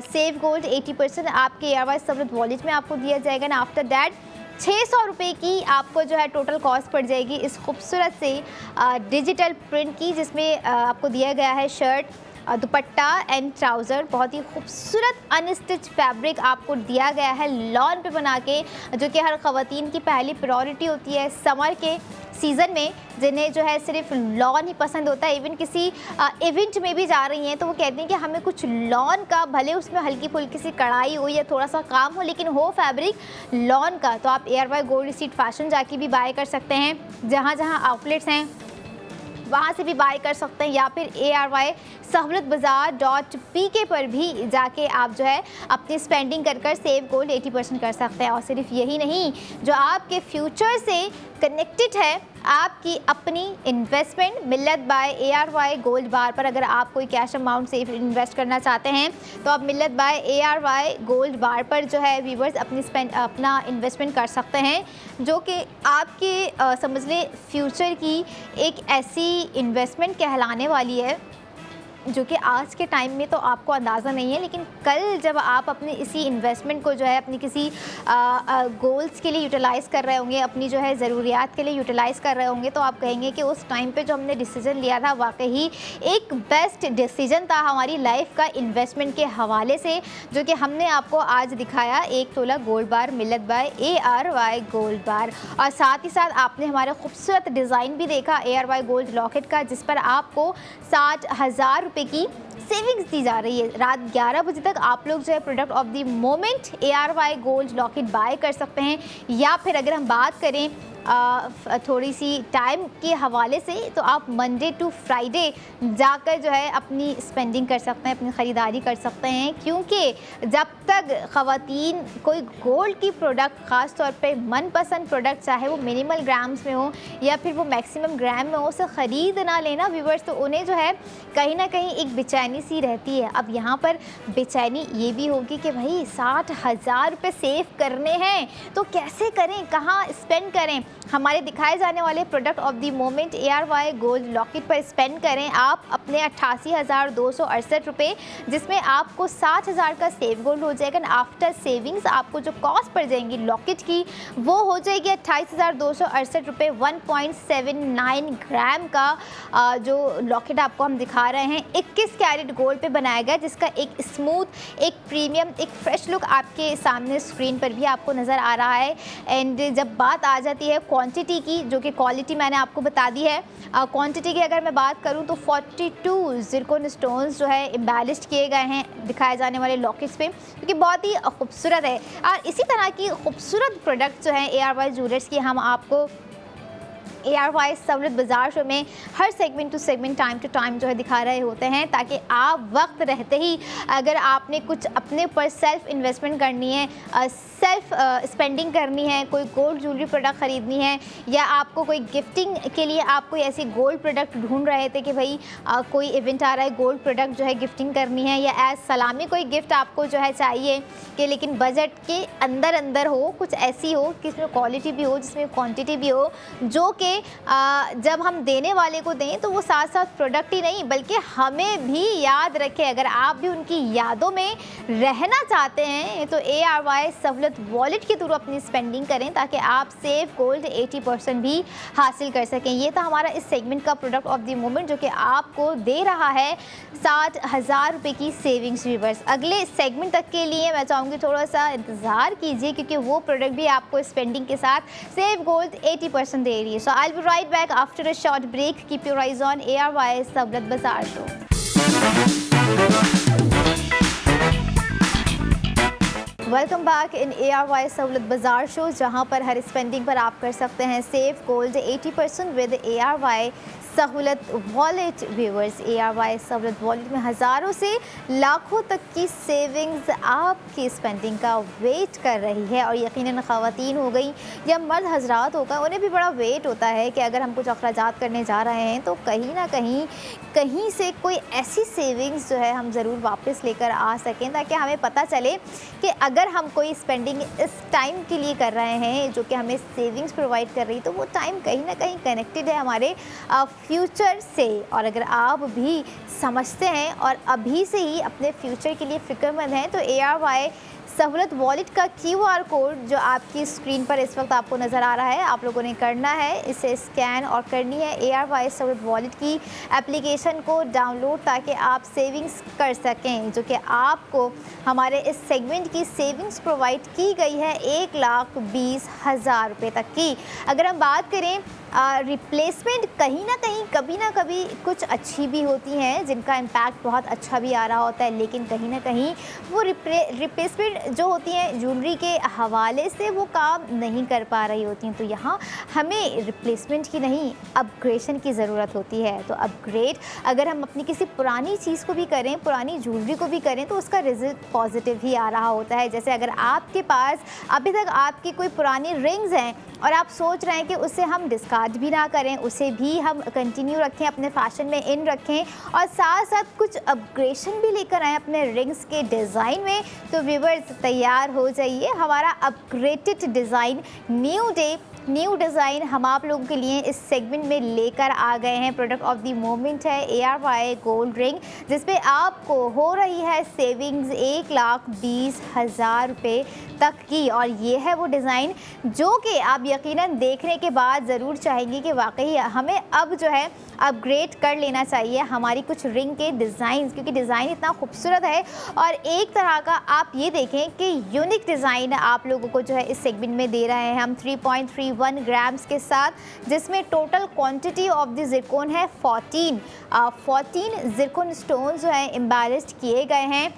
सेव गोल्ड 80% आपके ARY सबवेब वॉलेट में आपको दिया जाएगा ना। आफ्टर दैट 600 रुपये की आपको जो है टोटल कॉस्ट पड़ जाएगी इस खूबसूरत से डिजिटल प्रिंट की, जिसमें आपको दिया गया है शर्ट, दुपट्टा एंड ट्राउज़र, बहुत ही खूबसूरत अनस्टिच फैब्रिक आपको दिया गया है लॉन पे बना के, जो कि हर ख़वातीन की पहली प्रायोरिटी होती है समर के सीज़न में, जिन्हें जो है सिर्फ लॉन ही पसंद होता है। इवन किसी इवेंट में भी जा रही हैं तो वो कहती हैं कि हमें कुछ लॉन का, भले उसमें हल्की फुल्की सी कढ़ाई हो या थोड़ा सा काम हो, लेकिन हो फैब्रिक लॉन का। तो आप ARY गोल्ड स्ट्रीट फैशन जाके भी बाय कर सकते हैं, जहाँ जहाँ आउटलेट्स हैं वहाँ से भी बाय कर सकते हैं, या फिर ARY सहूलतबाजार.pk पर भी जाके आप जो है अपनी स्पेंडिंग कर सेव गोल्ड 80% कर सकते हैं। और सिर्फ यही नहीं, जो आपके फ्यूचर से कनेक्टेड है, आपकी अपनी investment Millat by ARY gold बार पर अगर आप कोई कैश अमाउंट से इन्वेस्ट करना चाहते हैं तो आप मिल्लत बाय ARY गोल्ड बार पर जो है व्यूवर्स अपना इन्वेस्टमेंट कर सकते हैं, जो कि आपके समझ लें फ्यूचर की एक ऐसी इन्वेस्टमेंट कहलाने वाली है जो कि आज के टाइम में तो आपको अंदाज़ा नहीं है, लेकिन कल जब आप अपने इसी इन्वेस्टमेंट को जो है अपनी किसी गोल्स के लिए यूटिलाइज़ कर रहे होंगे, अपनी जो है ज़रूरियात के लिए यूटिलाइज़ कर रहे होंगे, तो आप कहेंगे कि उस टाइम पे जो हमने डिसीज़न लिया था वाकई एक बेस्ट डिसीज़न था हमारी लाइफ का इन्वेस्टमेंट के हवाले से, जो कि हमने आपको आज दिखाया 1 तोला gold bar Millat by ARY gold बार। और साथ ही साथ आपने हमारा खूबसूरत डिज़ाइन भी देखा ARY गोल्ड लॉकेट का, जिस पर आपको 60,000 रुपये की सेविंग्स दी जा रही है। रात 11 बजे तक आप लोग जो है product of the moment ARY gold locket buy कर सकते हैं, या फिर अगर हम बात करें थोड़ी सी टाइम के हवाले से, तो आप मंडे टू फ्राइडे जाकर जो है अपनी स्पेंडिंग कर सकते हैं, अपनी ख़रीदारी कर सकते हैं, क्योंकि जब तक ख़वातीन कोई गोल्ड की प्रोडक्ट, ख़ास तौर पे मनपसंद प्रोडक्ट, चाहे वो मिनिमल ग्राम्स में हो या फिर वो मैक्सिमम ग्राम में हो, उसे ख़रीद ना लेना व्यूवर्स, तो उन्हें जो है कहीं ना कहीं एक बेचैनी सी रहती है। अब यहाँ पर बेचैनी ये भी होगी कि भाई 60,000 रुपये सेव करने हैं तो कैसे करें, कहाँ स्पेंड करें। हमारे दिखाए जाने वाले product of the moment ARY gold locket पर स्पेंड करें आप अपने 88,268 रुपये, जिसमें आपको 60,000 का सेव गोल्ड हो जाएगा। आफ्टर सेविंग्स आपको जो कॉस्ट पड़ जाएंगी लॉकेट की वो हो जाएगी 28,268 रुपये। 1.79 ग्राम का जो लॉकेट आपको हम दिखा रहे हैं 21 कैरेट गोल्ड पे बनाया गया, जिसका एक स्मूथ, एक प्रीमियम, एक फ्रेश लुक आपके सामने स्क्रीन पर भी आपको नज़र आ रहा है। एंड जब बात आ जाती है क्वांटिटी की, जो कि क्वालिटी मैंने आपको बता दी है, क्वांटिटी की अगर मैं बात करूं तो 42 ज़िरकॉन स्टोन्स जो है एम्बेलिश्ड किए गए हैं दिखाए जाने वाले लॉकेट्स पे, क्योंकि बहुत ही खूबसूरत है। और इसी तरह की खूबसूरत प्रोडक्ट जो हैं ARY ज्वेलर्स की हम आपको ARY सहूलत बाज़ार शो में हर segment to segment, time to time जो है दिखा रहे होते हैं, ताकि आप वक्त रहते ही अगर आपने कुछ अपने ऊपर सेल्फ़ इन्वेस्टमेंट करनी है, सेल्फ़ स्पेंडिंग करनी है, कोई गोल्ड ज्वेलरी प्रोडक्ट ख़रीदनी है, या आपको कोई गिफ्टिंग के लिए आप कोई ऐसी गोल्ड प्रोडक्ट ढूंढ रहे थे कि भाई कोई इवेंट आ रहा है, गोल्ड प्रोडक्ट जो है गिफ्टिंग करनी है, या एज सलामी कोई गिफ्ट आपको जो है चाहिए कि लेकिन बजट के अंदर अंदर हो, कुछ ऐसी हो कि इसमें क्वालिटी भी हो, जिसमें क्वांटिटी भी हो, जो कि जब हम देने वाले को दें तो वो साथ साथ प्रोडक्ट ही नहीं बल्कि हमें भी याद रखें। अगर आप भी उनकी यादों में रहना चाहते हैं तो ARY सहूलत सहूलत वॉलेट के थ्रू अपनी स्पेंडिंग करें ताकि आप सेव गोल्ड 80% भी हासिल कर सकें। ये था हमारा इस सेगमेंट का प्रोडक्ट ऑफ द मोमेंट जो कि आपको दे रहा है 60,000 रुपये की सेविंग्स व्यूअर्स। अगले सेगमेंट तक के लिए मैं चाहूँगी थोड़ा सा इंतज़ार कीजिए क्योंकि वो प्रोडक्ट भी आपको स्पेंडिंग के साथ सेव गोल्ड 80% दे रही है। So I will be right back after a short break. Keep your eyes on ARY Sahulat Bazaar show. Welcome back in ARY Sahulat Bazaar show, जहां पर हर स्पेंडिंग पर आप कर सकते हैं सेव गोल्ड 80% विद ARY सहूलत वॉलेट व्यूअर्स। ARY सहूलत वॉलेट में हज़ारों से लाखों तक की सेविंग्स आपकी स्पेंडिंग का वेट कर रही है। और यकीनन ख़वातीन हो गई या मर्द हजरात होगा, उन्हें भी बड़ा वेट होता है कि अगर हम कुछ अखराजात करने जा रहे हैं तो कहीं ना कहीं से कोई ऐसी सेविंग्स जो है हम ज़रूर वापस लेकर आ सकें, ताकि हमें पता चले कि अगर हम कोई स्पेंडिंग इस टाइम के लिए कर रहे हैं जो कि हमें सेविंग्स प्रोवाइड कर रही, तो वो टाइम कहीं ना कहीं कनेक्टेड है हमारे फ्यूचर से। और अगर आप भी समझते हैं और अभी से ही अपने फ्यूचर के लिए फ़िक्रमंद हैं, तो ARY सहूलत वॉलेट का QR कोड जो आपकी स्क्रीन पर इस वक्त आपको नज़र आ रहा है, आप लोगों ने करना है इसे स्कैन और करनी है ARY सहूलत वॉलेट की एप्लीकेशन को डाउनलोड, ताकि आप सेविंग्स कर सकें जो कि आपको हमारे इस सेगमेंट की सेविंग्स प्रोवाइड की गई है 1,20,000 रुपये तक की। अगर हम बात करें रिप्लेसमेंट, कहीं ना कहीं कभी ना कभी कुछ अच्छी भी होती हैं जिनका इम्पैक्ट बहुत अच्छा भी आ रहा होता है, लेकिन कहीं ना कहीं वो रिप्लेसमेंट जो होती हैं ज्वेलरी के हवाले से वो काम नहीं कर पा रही होती हैं। तो यहाँ हमें रिप्लेसमेंट की नहीं, अपग्रेडेशन की ज़रूरत होती है। तो अपग्रेड अगर हम अपनी किसी पुरानी चीज़ को भी करें, पुरानी ज्वेलरी को भी करें, तो उसका रिजल्ट पॉजिटिव ही आ रहा होता है। जैसे अगर आपके पास अभी तक आपकी कोई पुरानी रिंग्स हैं और आप सोच रहे हैं कि उसे हम डिस्कार्ड भी ना करें, उसे भी हम कंटिन्यू रखें, अपने फैशन में इन रखें और साथ साथ कुछ अपग्रेडेशन भी लेकर आएँ अपने रिंग्स के डिज़ाइन में, तो व्यूअर्स तैयार हो जाइए। हमारा अपग्रेडेड डिज़ाइन न्यू डिज़ाइन हम आप लोगों के लिए इस सेगमेंट में लेकर आ गए हैं। प्रोडक्ट ऑफ द मोमेंट है ARY गोल्ड रिंग, जिसपे आपको हो रही है सेविंग्स 1,20,000 रुपये तक की। और ये है वो डिज़ाइन जो कि आप यकीनन देखने के बाद ज़रूर चाहेंगे कि वाकई हमें अब जो है अपग्रेड कर लेना चाहिए हमारी कुछ रिंग के डिज़ाइन, क्योंकि डिज़ाइन इतना खूबसूरत है। और एक तरह का आप ये देखें कि यूनिक डिज़ाइन आप लोगों को जो है इस सेगमेंट में दे रहे हैं हम 3.31 ग्राम्स के साथ, जिसमें total quantity of the Zircon है 14 ज़िरकोन स्टोन जो है एम्बेलिश्ड किए गए हैं,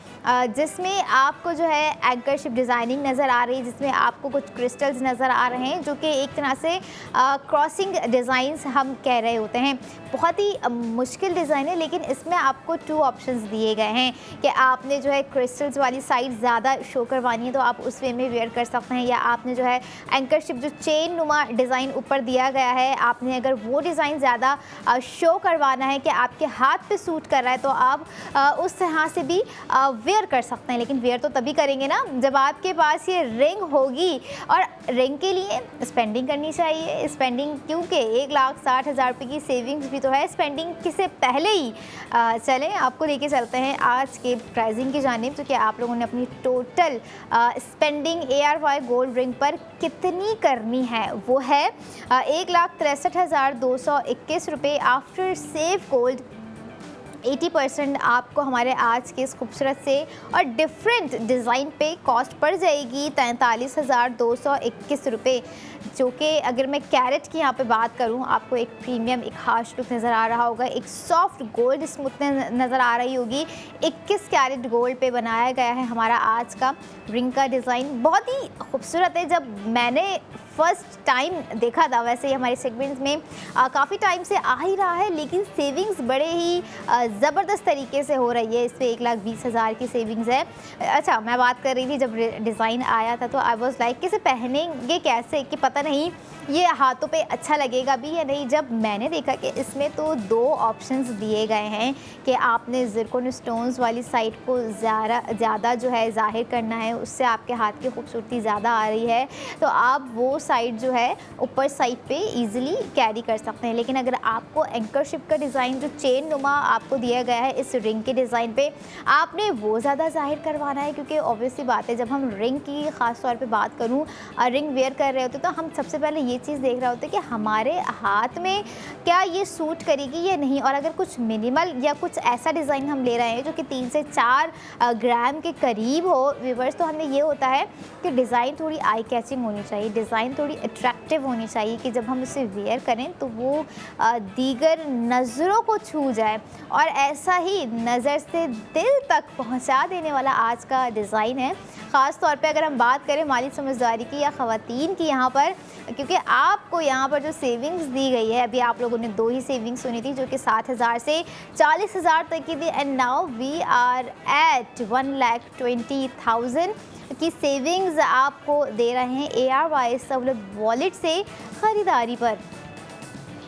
जिसमें आपको जो है एंकरशिप डिज़ाइनिंग नज़र आ रही है, जिसमें आपको कुछ क्रिस्टल्स नज़र आ रहे हैं जो कि एक तरह से क्रॉसिंग डिज़ाइंस हम कह रहे होते हैं। बहुत ही मुश्किल डिज़ाइन है, लेकिन इसमें आपको 2 ऑप्शंस दिए गए हैं कि आपने जो है क्रिस्टल्स वाली साइड ज़्यादा शो करवानी है तो आप उस वे में वेयर कर सकते हैं, या आपने जो है एंकरशिप जो चेन नुमा डिज़ाइन ऊपर दिया गया है, आपने अगर वो डिज़ाइन ज़्यादा शो करवाना है कि आपके हाथ पे सूट कर रहा है, तो आप उस तरह से भी वेयर कर सकते हैं। लेकिन वेयर तो तभी करेंगे ना जब आपके पास ये रिंग होगी, और रिंग के लिए स्पेंडिंग करनी चाहिए। स्पेंडिंग क्योंकि 1,60,000 रुपये की सेविंग्स भी तो है, स्पेंडिंग किसे पहले ही चलें आपको लेके चलते हैं आज के प्राइसिंग की जानिब, तो कि आप लोगों ने अपनी total spending ARY gold ring पर कितनी करनी है। वो है 1,63,221 रुपये आफ्टर सेव गोल्ड 80% आपको हमारे आज के इस खूबसूरत से और डिफरेंट डिज़ाइन पे कॉस्ट पड़ जाएगी 43,221 रुपये, जो कि अगर मैं कैरेट की यहाँ पे बात करूँ आपको एक प्रीमियम एक हार्श लुक नज़र आ रहा होगा, एक सॉफ्ट गोल्ड स्मूथनेस नज़र आ रही होगी। 21 कैरेट गोल्ड पे बनाया गया है हमारा आज का रिंग का डिज़ाइन, बहुत ही खूबसूरत है। जब मैंने फ़र्स्ट टाइम देखा था, वैसे ही हमारे सेगमेंट्स में काफ़ी टाइम से आ ही रहा है, लेकिन सेविंग्स बड़े ही ज़बरदस्त तरीके से हो रही है। इस पर 1,20,000 की सेविंग्स है। अच्छा, मैं बात कर रही थी जब डिज़ाइन आया था तो आई वॉज लाइक कि इसे पहनेंगे कैसे, कि पता नहीं ये हाथों पे अच्छा लगेगा भी या नहीं। जब मैंने देखा कि इसमें तो 2 ऑप्शंस दिए गए हैं कि आपने ज़िरकोन स्टोन्स वाली साइड को ज़्यादा जो है ज़ाहिर करना है, उससे आपके हाथ की खूबसूरती ज़्यादा आ रही है, तो आप वो साइड जो है ऊपर साइड पे इजीली कैरी कर सकते हैं। लेकिन अगर आपको एंकरशिप का डिज़ाइन जो चेन नुमा आपको दिया गया है इस रिंग के डिज़ाइन पे, आपने वो ज़्यादा जाहिर करवाना है, क्योंकि ऑब्वियसली बात है जब हम रिंग की ख़ास तौर पे बात करूँ, रिंग वेयर कर रहे होते तो हम सबसे पहले ये चीज़ देख रहे होते कि हमारे हाथ में क्या ये सूट करेगी या नहीं। और अगर कुछ मिनिमल या कुछ ऐसा डिज़ाइन हम ले रहे हैं जो कि 3 से 4 ग्राम के करीब हो व्यूवर्स, तो हमें ये होता है कि डिज़ाइन थोड़ी आई कैचिंग होनी चाहिए, डिज़ाइन थोड़ी अट्रैक्टिव होनी चाहिए कि जब हम उसे वेयर करें तो वो दीगर नज़रों को छू जाए। और ऐसा ही नज़र से दिल तक पहुंचा देने वाला आज का डिज़ाइन है। ख़ास तौर पे अगर हम बात करें माली समझदारी की या ख़वातीन की यहाँ पर, क्योंकि आपको यहाँ पर जो सेविंग्स दी गई है, अभी आप लोगों ने 2 ही सेविंग्स सुनी थी जो कि 60,000 से 40,000 तक की थी, and now we are at 1,20,000 की सेविंग्स आपको दे रहे हैं ARY सहूलत वॉलेट से ख़रीदारी पर।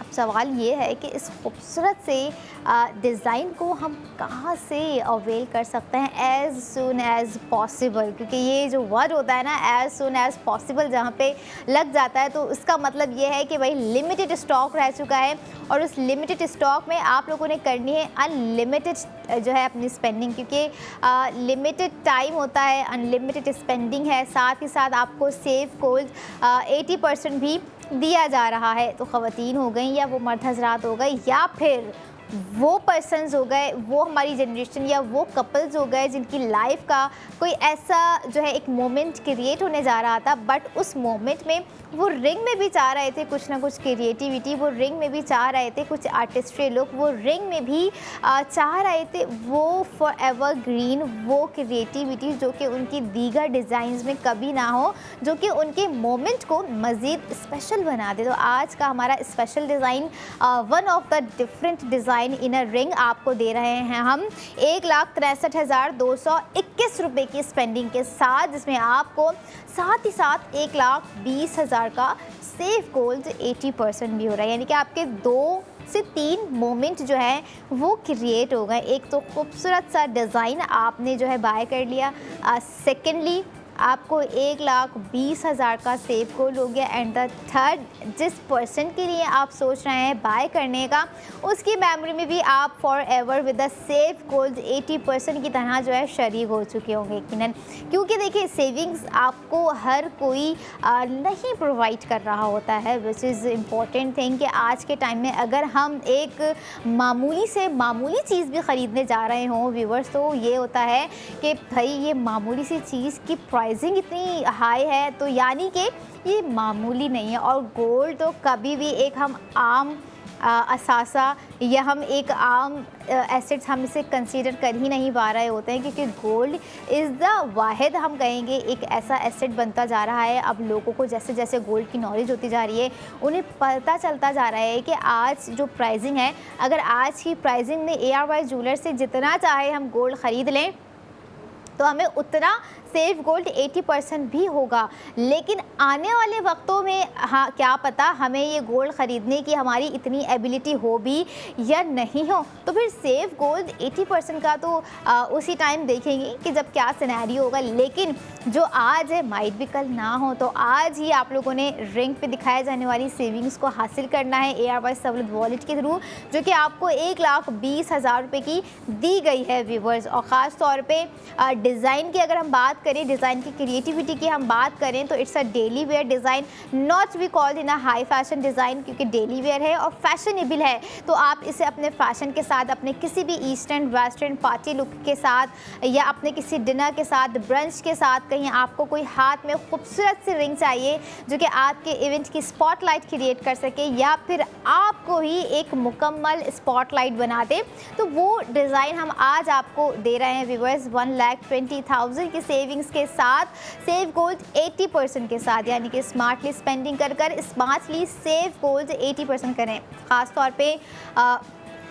अब सवाल ये है कि इस खूबसूरत से डिज़ाइन को हम कहाँ से अवेल कर सकते हैं एज़ सून एज़ पॉसिबल, क्योंकि ये जो वर्ड होता है ना एज़ सून एज़ पॉसिबल जहाँ पे लग जाता है तो उसका मतलब ये है कि भाई लिमिटेड स्टॉक रह चुका है और उस लिमिटेड स्टॉक में आप लोगों ने करनी है अनलिमिटेड जो है अपनी स्पेंडिंग, क्योंकि लिमिटेड टाइम होता है, अनलिमिटेड स्पेंडिंग है, साथ ही साथ आपको सेफ गोल्ड 80% भी दिया जा रहा है। तो ख़वातीन हो गई या वो मर्द हज़रात हो गए या फिर वो पर्सन्स हो गए, वो हमारी जनरेशन या वो कपल्स हो गए जिनकी लाइफ का कोई ऐसा जो है एक मोमेंट क्रिएट होने जा रहा था, बट उस मोमेंट में वो रिंग में भी चाह रहे थे कुछ ना कुछ क्रिएटिविटी, वो रिंग में भी चाह रहे थे कुछ आर्टिस्ट्री लुक, वो रिंग में भी चाह रहे थे वो फॉर एवर ग्रीन वो क्रिएटिविटी जो कि उनकी दीगर डिज़ाइंस में कभी ना हो, जो कि उनके मोमेंट को मज़ीद स्पेशल बना दे। तो आज का हमारा special design one of the different design in a ring आपको दे रहे हैं हम 1,63,221 रुपये की स्पेंडिंग के साथ, जिसमें आपको साथ ही साथ 1,20,000 का सेफ गोल्ड 80% भी हो रहा है। यानी कि आपके 2 से 3 मोमेंट जो है वो क्रिएट हो गए। एक तो खूबसूरत सा डिज़ाइन आपने जो है बाय कर लिया, सेकेंडली आपको 1,20,000 का सेफ गोल्ड हो गया, एंड द थर्ड जिस पर्सन के लिए आप सोच रहे हैं बाय करने का उसकी मेमोरी में भी आप for ever with the safe gold 80% की तरह जो है शरीक हो चुके होंगे यकीनन, क्योंकि देखिए सेविंग्स आपको हर कोई नहीं प्रोवाइड कर रहा होता है, विच इज़ इम्पॉर्टेंट थिंग कि आज के टाइम में अगर हम एक मामूली से मामूली चीज़ भी ख़रीदने जा रहे हों व्यूवर्स, तो ये होता है कि भाई ये मामूली सी चीज़ की प्राइसिंग इतनी हाई है, तो यानी कि ये मामूली नहीं है। और गोल्ड तो कभी भी एक हम आम असासा या हम एक आम एसेट्स हम इसे कंसीडर कर ही नहीं पा रहे होते हैं, क्योंकि गोल्ड इज़ द वाहिद हम कहेंगे एक ऐसा एसेट बनता जा रहा है। अब लोगों को जैसे जैसे गोल्ड की नॉलेज होती जा रही है उन्हें पता चलता जा रहा है कि आज जो प्राइसिंग है, अगर आज की प्राइसिंग में ARY ज्वेलर से जितना चाहे हम गोल्ड ख़रीद लें तो हमें उतना सेफ गोल्ड 80% भी होगा। लेकिन आने वाले वक्तों में हाँ क्या पता हमें ये गोल्ड ख़रीदने की हमारी इतनी एबिलिटी हो भी या नहीं हो, तो फिर सेफ गोल्ड 80% का तो उसी टाइम देखेंगे कि जब क्या सिनेरियो होगा। लेकिन जो आज है माइट भी कल ना हो, तो आज ही आप लोगों ने रिंग पे दिखाए जाने वाली सेविंग्स को हासिल करना है ARY सहूलत वॉलेट के थ्रू, जो कि आपको 1,20,000 रुपये की दी गई है व्यूवर्स। और ख़ास तौर पर डिज़ाइन की अगर हम बात करें, डिज़ाइन की क्रिएटिविटी की हम बात करें, तो it's a daily wear design, not be called in a high fashion design, क्योंकि डेली वेयर है और फैशनेबल है। तो आप इसे अपने फैशन के साथ, अपने किसी भी ईस्टर्न वेस्टर्न पार्टी लुक के साथ या अपने किसी डिनर के साथ, ब्रंच के साथ, कहीं आपको कोई हाथ में खूबसूरत सी रिंग चाहिए जो कि आपके इवेंट की स्पॉटलाइट क्रिएट कर सके या फिर आपको ही एक मुकम्मल स्पॉटलाइट बना दे, तो वो डिज़ाइन हम आज आपको दे रहे हैं व्यूअर्स 1,20,000 की सेविंग्स के साथ, सेव गोल्ड 80% के साथ, यानी कि स्मार्टली स्पेंडिंग कर कर स्मार्टली सेव गोल्ड 80% करें। ख़ास तौर पे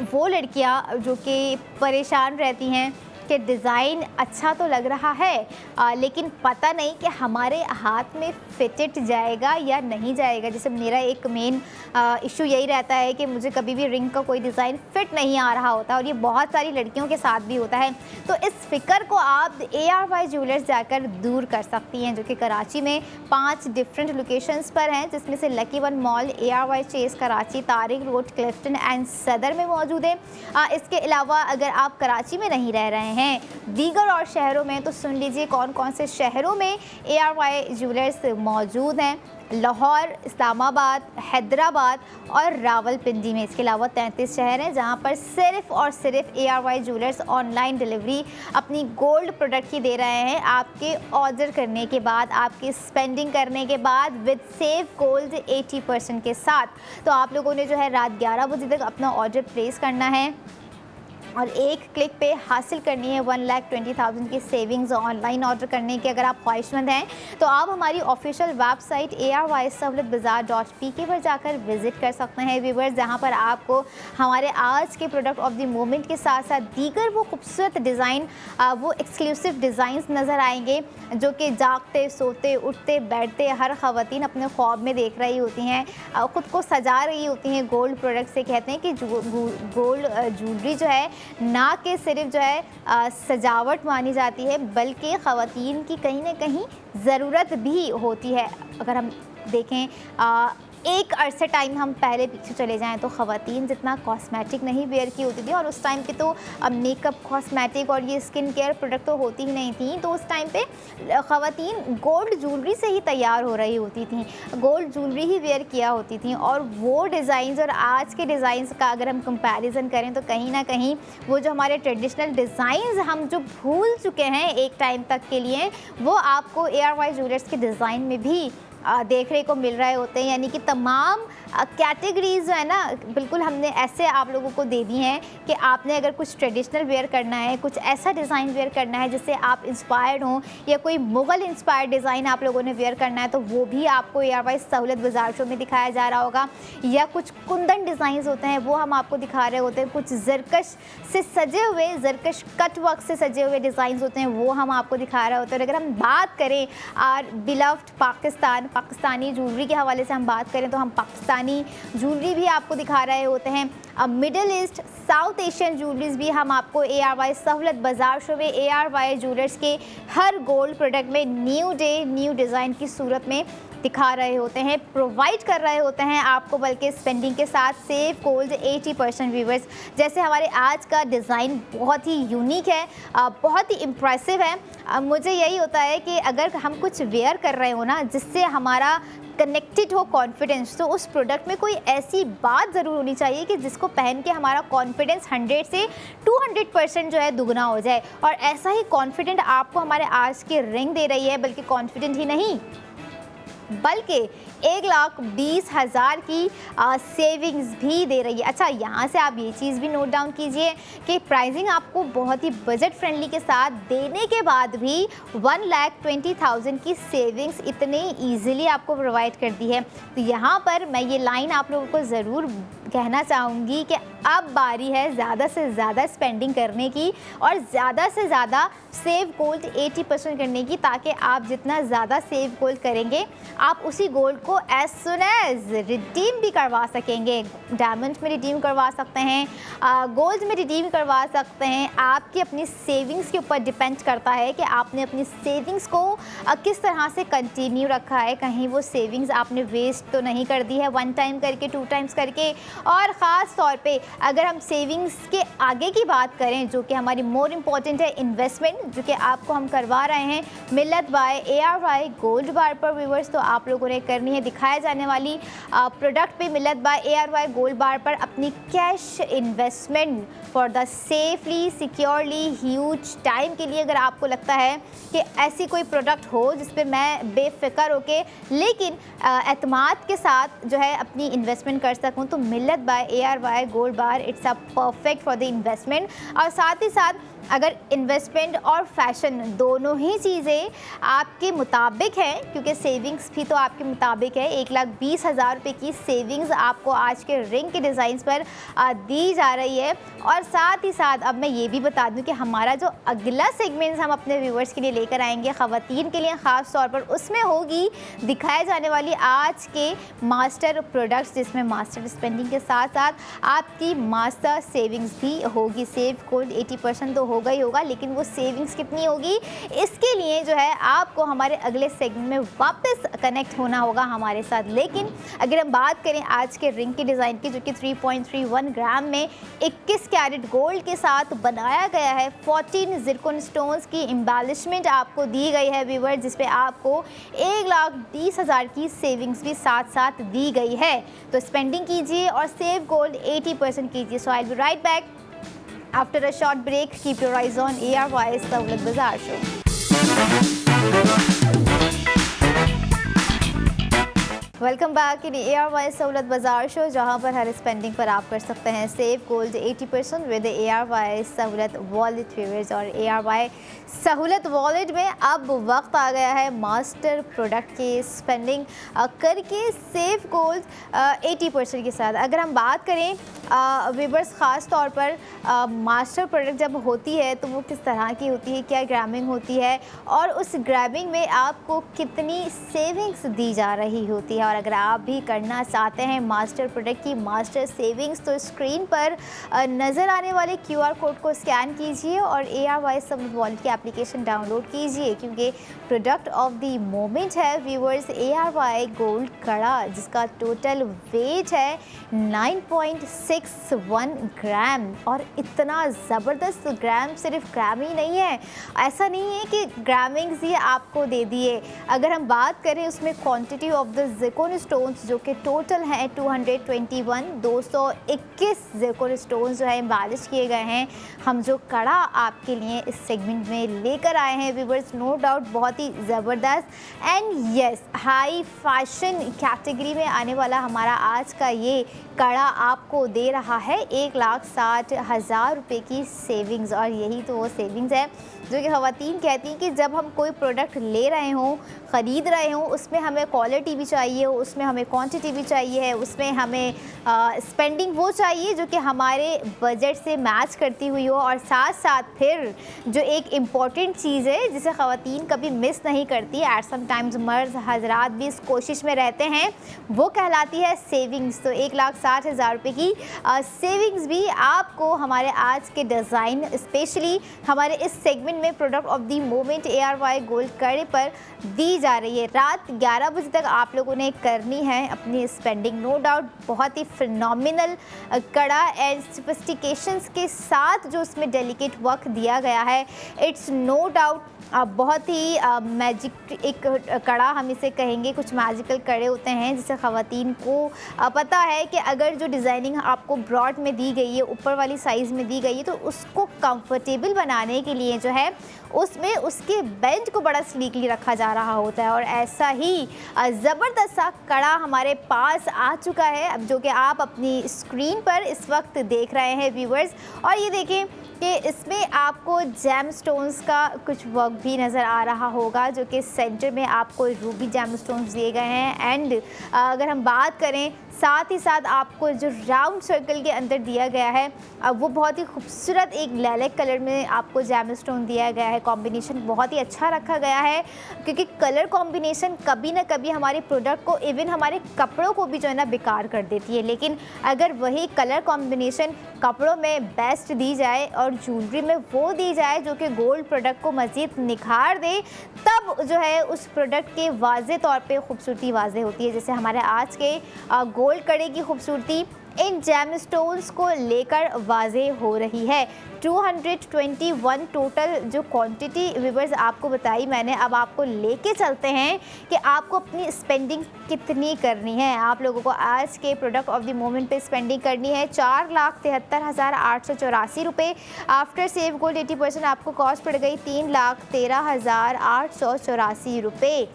वो लड़कियां जो कि परेशान रहती हैं कि डिज़ाइन अच्छा तो लग रहा है लेकिन पता नहीं कि हमारे हाथ में फिटेड जाएगा या नहीं जाएगा। जैसे मेरा एक मेन इशू यही रहता है कि मुझे कभी भी रिंग का कोई डिज़ाइन फिट नहीं आ रहा होता और ये बहुत सारी लड़कियों के साथ भी होता है। तो इस फ़िक्र को आप ARY ज्वेलर्स जाकर दूर कर सकती हैं, जो कि कराची में 5 डिफरेंट लोकेशंस पर हैं, जिसमें से लकी वन मॉल, ARY चेस कराची, तारिक रोड, क्लिफ्टन एंड सदर में मौजूद है। इसके अलावा अगर आप कराची में नहीं रह रहे हैं, दीगर और शहरों में, तो सुन लीजिए कौन कौन से शहरों में ARY ज्वेलर्स मौजूद हैं। लाहौर, इस्लामाबाद, हैदराबाद और रावलपिंडी में। इसके अलावा 33 शहर हैं जहां पर सिर्फ़ और सिर्फ ARY ज्वेलर्स ऑनलाइन डिलीवरी अपनी गोल्ड प्रोडक्ट की दे रहे हैं। आपके ऑर्डर करने के बाद, आपकी स्पेंडिंग करने के बाद विद सेव गोल्ड 80% के साथ। तो आप लोगों ने जो है रात 11 बजे तक अपना ऑर्डर प्लेस करना है और एक क्लिक पे हासिल करनी है 1,20,000 की सेविंग्स ऑनलाइन ऑर्डर करने की। अगर आप ख्वाहिशमंद हैं तो आप हमारी ऑफिशियल वेबसाइट ARYSahoolatbazaar.pk पर जाकर विज़िट कर सकते हैं व्यूवर्स, जहां पर आपको हमारे आज के प्रोडक्ट ऑफ द मोमेंट के साथ साथ दीगर वो खूबसूरत डिज़ाइन, वो एक्सक्लूसिव डिज़ाइंस नज़र आएंगे जो कि जागते, सोते, उठते, बैठते हर ख़वातीन अपने ख्वाब में देख रही होती हैं, ख़ुद को सजा रही होती हैं गोल्ड प्रोडक्ट से। कहते हैं कि गोल्ड ज्वेलरी जो है ना कि सिर्फ जो है सजावट मानी जाती है, बल्कि ख़वातीन की कहीं ना कहीं ज़रूरत भी होती है। अगर हम देखें एक अरसे टाइम हम पहले पीछे चले जाएं तो ख़वातीन जितना कॉस्मेटिक नहीं वेयर की होती थी, और उस टाइम पे तो मेकअप, कॉस्मेटिक और ये स्किन केयर प्रोडक्ट तो होती ही नहीं थी। तो उस टाइम पे ख़वातीन गोल्ड ज्वेलरी से ही तैयार हो रही होती थी, गोल्ड ज्वेलरी ही वेयर किया होती थी। और वो डिज़ाइंस और आज के डिज़ाइंस का अगर हम कंपैरिजन करें तो कहीं ना कहीं वो जो हमारे ट्रेडिशनल डिज़ाइंस हम जो भूल चुके हैं एक टाइम तक के लिए, वो आपको ARY ज्वेलर्स के डिज़ाइन में भी देखने को मिल रहे होते हैं। यानी कि तमाम कैटेगरीज़ जो है ना, बिल्कुल हमने ऐसे आप लोगों को दे दी हैं कि आपने अगर कुछ ट्रेडिशनल वेयर करना है, कुछ ऐसा डिज़ाइन वेयर करना है जिससे आप इंस्पायर्ड हों, या कोई मुग़ल इंस्पायर्ड डिज़ाइन आप लोगों ने वेयर करना है, तो वो भी आपको ARY सहूलत बाज़ार शो में दिखाया जा रहा होगा। या कुछ कुंदन डिज़ाइंस होते हैं वो हम आपको दिखा रहे होते हैं, कुछ जरकश से सजे हुए, जरकश कट वर्क से सजे हुए डिज़ाइंस होते हैं वो हम आपको दिखा रहे होते हैं। और अगर हम बात करें आर बिलव्ड पाकिस्तानी ज्वेलरी के हवाले से हम बात करें तो हम पाकिस्तानी ज्वेलरी भी आपको दिखा रहे होते हैं। अब middle east, south Asian jewelleries भी हम आपको ARY सहूलत बाज़ार शो में ARY ज्वेलर्स के हर गोल्ड प्रोडक्ट में न्यू डे न्यू डिज़ाइन की सूरत में दिखा रहे होते हैं, प्रोवाइड कर रहे होते हैं आपको, बल्कि स्पेंडिंग के साथ सेव गोल्ड 80% व्यूवर्स। जैसे हमारे आज का डिज़ाइन बहुत ही यूनिक है, बहुत ही इम्प्रेसिव है। मुझे यही होता है कि अगर हम कुछ वेयर कर रहे हो ना जिससे हमारा कनेक्टेड हो कॉन्फिडेंस, तो उस प्रोडक्ट में कोई ऐसी बात ज़रूर होनी चाहिए कि जिसको पहन के हमारा कॉन्फिडेंस 100 से 200% जो है दुगना हो जाए। और ऐसा ही कॉन्फिडेंट आपको हमारे आज की रिंग दे रही है, बल्कि कॉन्फिडेंट ही नहीं बल्कि 1,20,000 की सेविंग्स भी दे रही है। अच्छा, यहाँ से आप ये चीज़ भी नोट डाउन कीजिए कि प्राइसिंग आपको बहुत ही बजट फ्रेंडली के साथ देने के बाद भी 1,20,000 की सेविंग्स इतने ईजिली आपको प्रोवाइड कर दी है। तो यहाँ पर मैं ये लाइन आप लोगों को ज़रूर कहना चाहूँगी कि अब बारी है ज़्यादा से ज़्यादा स्पेंडिंग करने की और ज़्यादा से ज़्यादा सेव गोल्ड 80% करने की, ताकि आप जितना ज़्यादा सेव गोल्ड करेंगे आप उसी गोल्ड को एज सुन एज रिडीम भी करवा सकेंगे। डायमंड में रिडीम करवा सकते हैं, गोल्ड में रिडीम करवा सकते हैं। आपकी अपनी सेविंग्स के ऊपर डिपेंड करता है कि आपने अपनी सेविंग्स को किस तरह से कंटिन्यू रखा है, कहीं वो सेविंग्स आपने वेस्ट तो नहीं कर दी है 1 टाइम करके 2 टाइम्स करके। और ख़ास तौर पे अगर हम सेविंग्स के आगे की बात करें, जो कि हमारी मोर इम्पॉर्टेंट है इन्वेस्टमेंट, जो कि आपको हम करवा रहे हैं मिल्लत बाय ARY गोल्ड बार पर व्यूवर्स, तो आप लोगों ने करनी है दिखाए जाने वाली प्रोडक्ट पे मिल्लत बाय ARY गोल्ड बार पर अपनी cash investment for the safely securely huge time के लिए। अगर आपको लगता है कि ऐसी कोई प्रोडक्ट हो जिस पे मैं बेफिक्र होके लेकिन एतमाद के साथ जो है अपनी इन्वेस्टमेंट कर सकूं, तो Millat by ARY gold bar it's a perfect for the investment. और साथ ही साथ अगर इन्वेस्टमेंट और फैशन दोनों ही चीज़ें आपके मुताबिक हैं, क्योंकि सेविंग्स भी तो आपके मुताबिक लेके आए 1,20,000 रुपये की सेविंग्स आपको आज के रिंग के डिज़ाइन पर दी जा रही है। और साथ ही साथ अब मैं ये भी बता दूं कि हमारा जो अगला सेगमेंट हम अपने व्यूवर्स के लिए लेकर आएंगे ख़वातीन के लिए ख़ास तौर पर, उसमें होगी दिखाए जाने वाली आज के मास्टर प्रोडक्ट्स, जिसमें मास्टर स्पेंडिंग के साथ साथ आपकी मास्टर सेविंग्स भी होगी। सेव गोल्ड 80% तो होगा ही होगा, लेकिन वो सेविंग्स कितनी होगी, इसके लिए जो है आपको हमारे अगले सेगमेंट में वापस कनेक्ट होना होगा हमारे साथ। लेकिन अगर हम बात करें आज के रिंग के डिज़ाइन की, जो कि 3.31 ग्राम में 21 कैरेट गोल्ड के साथ बनाया गया है, 14 ज़िरकॉन स्टोन्स की एम्बेलिशमेंट आपको दी गई है व्यूअर, जिस पे आपको 1,20,000 की सेविंग्स भी साथ साथ दी गई है। तो स्पेंडिंग कीजिए और सेव गोल्ड 80% कीजिए। So I will be right back after a short break. Keep your eyes on ARY Sahulat Bazaar show. Welcome back in ARY Sahulat Bazaar show, जहां पर हर स्पेंडिंग पर आप कर सकते हैं सेव गोल्ड 80% विद ARY सहूलत वॉलेट व्यूअर्स। और ARY सहूलत वॉलेट में अब वक्त आ गया है मास्टर प्रोडक्ट की स्पेंडिंग करके सेव गोल्ड 80% के साथ। अगर हम बात करें व्यूअर्स ख़ास तौर पर मास्टर प्रोडक्ट जब होती है तो वो किस तरह की होती है, क्या ग्रामिंग होती है और उस ग्रामिंग में आपको कितनी सेविंग्स दी जा रही होती है। और अगर आप भी करना चाहते हैं मास्टर प्रोडक्ट की मास्टर सेविंग्स, तो स्क्रीन पर नज़र आने वाले QR कोड को स्कैन कीजिए और ARY सहूलत वॉलेट की एप्लीकेशन डाउनलोड कीजिए, क्योंकि प्रोडक्ट ऑफ द मोमेंट है व्यूअर्स ARY गोल्ड कड़ा, जिसका टोटल वेट है 9.61 ग्राम। और इतना ज़बरदस्त ग्राम, सिर्फ ग्राम ही नहीं है, ऐसा नहीं है कि ग्रामिंग्स ये आपको दे दिए। अगर हम बात करें उसमें quantity of the Zircon stones, जो कि टोटल हैं 221 ज़िरकॉन स्टोन्स जो है एम्बेलिश किए गए हैं। हम जो कड़ा आपके लिए इस सेगमेंट में लेकर आए हैं व्यूअर्स, नो डाउट बहुत ही ज़बरदस्त and yes high fashion category में आने वाला हमारा आज का ये कड़ा आपको दे रहा है 1,60,000 रुपये की सेविंग्स। और यही तो वो सेविंग्स है जो कि ख़वातीन कहती हैं कि जब हम कोई प्रोडक्ट ले रहे हों, ख़रीद रहे हों, उसमें हमें क्वालिटी भी चाहिए, उसमें हमें क्वांटिटी भी चाहिए, उसमें हमें स्पेंडिंग वो चाहिए जो कि हमारे बजट से मैच करती हुई हो। और साथ साथ फिर जो एक इम्पॉर्टेंट चीज़ है जिसे ख़वातीन कभी मिस नहीं करती, एट सम टाइम्स मर्द हजरात भी इस कोशिश में रहते हैं, वो कहलाती है सेविंग्स। तो 1,60,000 रुपये की सेविंग्स भी आपको हमारे आज के डिज़ाइन, स्पेशली हमारे इस सेगमेंट में product of the moment ARY gold कड़े पर दी जा रही है। रात 11 बजे तक आप लोगों ने करनी है अपनी स्पेंडिंग। नो डाउट बहुत ही फिनोमिनल कड़ा एंड सोफिस्टिकेशंस के साथ जो उसमें डेलिकेट वर्क दिया गया है, इट्स नो डाउट बहुत ही मैजिक एक कड़ा हम इसे कहेंगे। कुछ मैजिकल कड़े होते हैं जिसे ख़वातीन को पता है कि अगर जो डिज़ाइनिंग आपको ब्रॉड में दी गई है, ऊपर वाली साइज़ में दी गई है, तो उसको कंफर्टेबल बनाने के लिए जो है उसमें उसके बेंच को बड़ा स्लीकली रखा जा रहा होता है। और ऐसा ही ज़बरदस्त सा कड़ा हमारे पास आ चुका है, अब जो कि आप अपनी स्क्रीन पर इस वक्त देख रहे हैं व्यूवर्स। और ये देखें कि इसमें आपको जेम स्टोन्स का कुछ वर्क भी नज़र आ रहा होगा, जो कि सेंटर में आपको रूबी जेम स्टोन्स दिए गए हैं। एंड अगर हम बात करें साथ ही साथ आपको जो राउंड सर्कल के अंदर दिया गया है वो बहुत ही खूबसूरत एक लैलेक कलर में आपको जेम स्टोन दिया गया है। कॉम्बिनेशन बहुत ही अच्छा रखा गया है, क्योंकि कलर कॉम्बिनेशन कभी ना कभी हमारे प्रोडक्ट को, इवन हमारे कपड़ों को भी जो है ना बेकार कर देती है। लेकिन अगर वही कलर कॉम्बिनेशन कपड़ों में बेस्ट दी जाए और ज्वेलरी में वो दी जाए जो कि गोल्ड प्रोडक्ट को मज़ीद निखार दे, तब जो है उस प्रोडक्ट के वाज़े तौर पे खूबसूरती वाज़े होती है। जैसे हमारे आज के गोल्ड कड़े की खूबसूरती इन जेम स्टोन्स को लेकर वाज़े हो रही है। 221 टोटल जो क्वांटिटी व्यूअर्स आपको बताई मैंने, अब आपको लेके चलते हैं कि आपको अपनी स्पेंडिंग कितनी करनी है। आप लोगों को आज के प्रोडक्ट ऑफ द मोमेंट पे स्पेंडिंग करनी है 4,73,884 रुपये। आफ्टर सेव गोल्ड 80% आपको कॉस्ट पड़ गई 3,13,884 रुपये।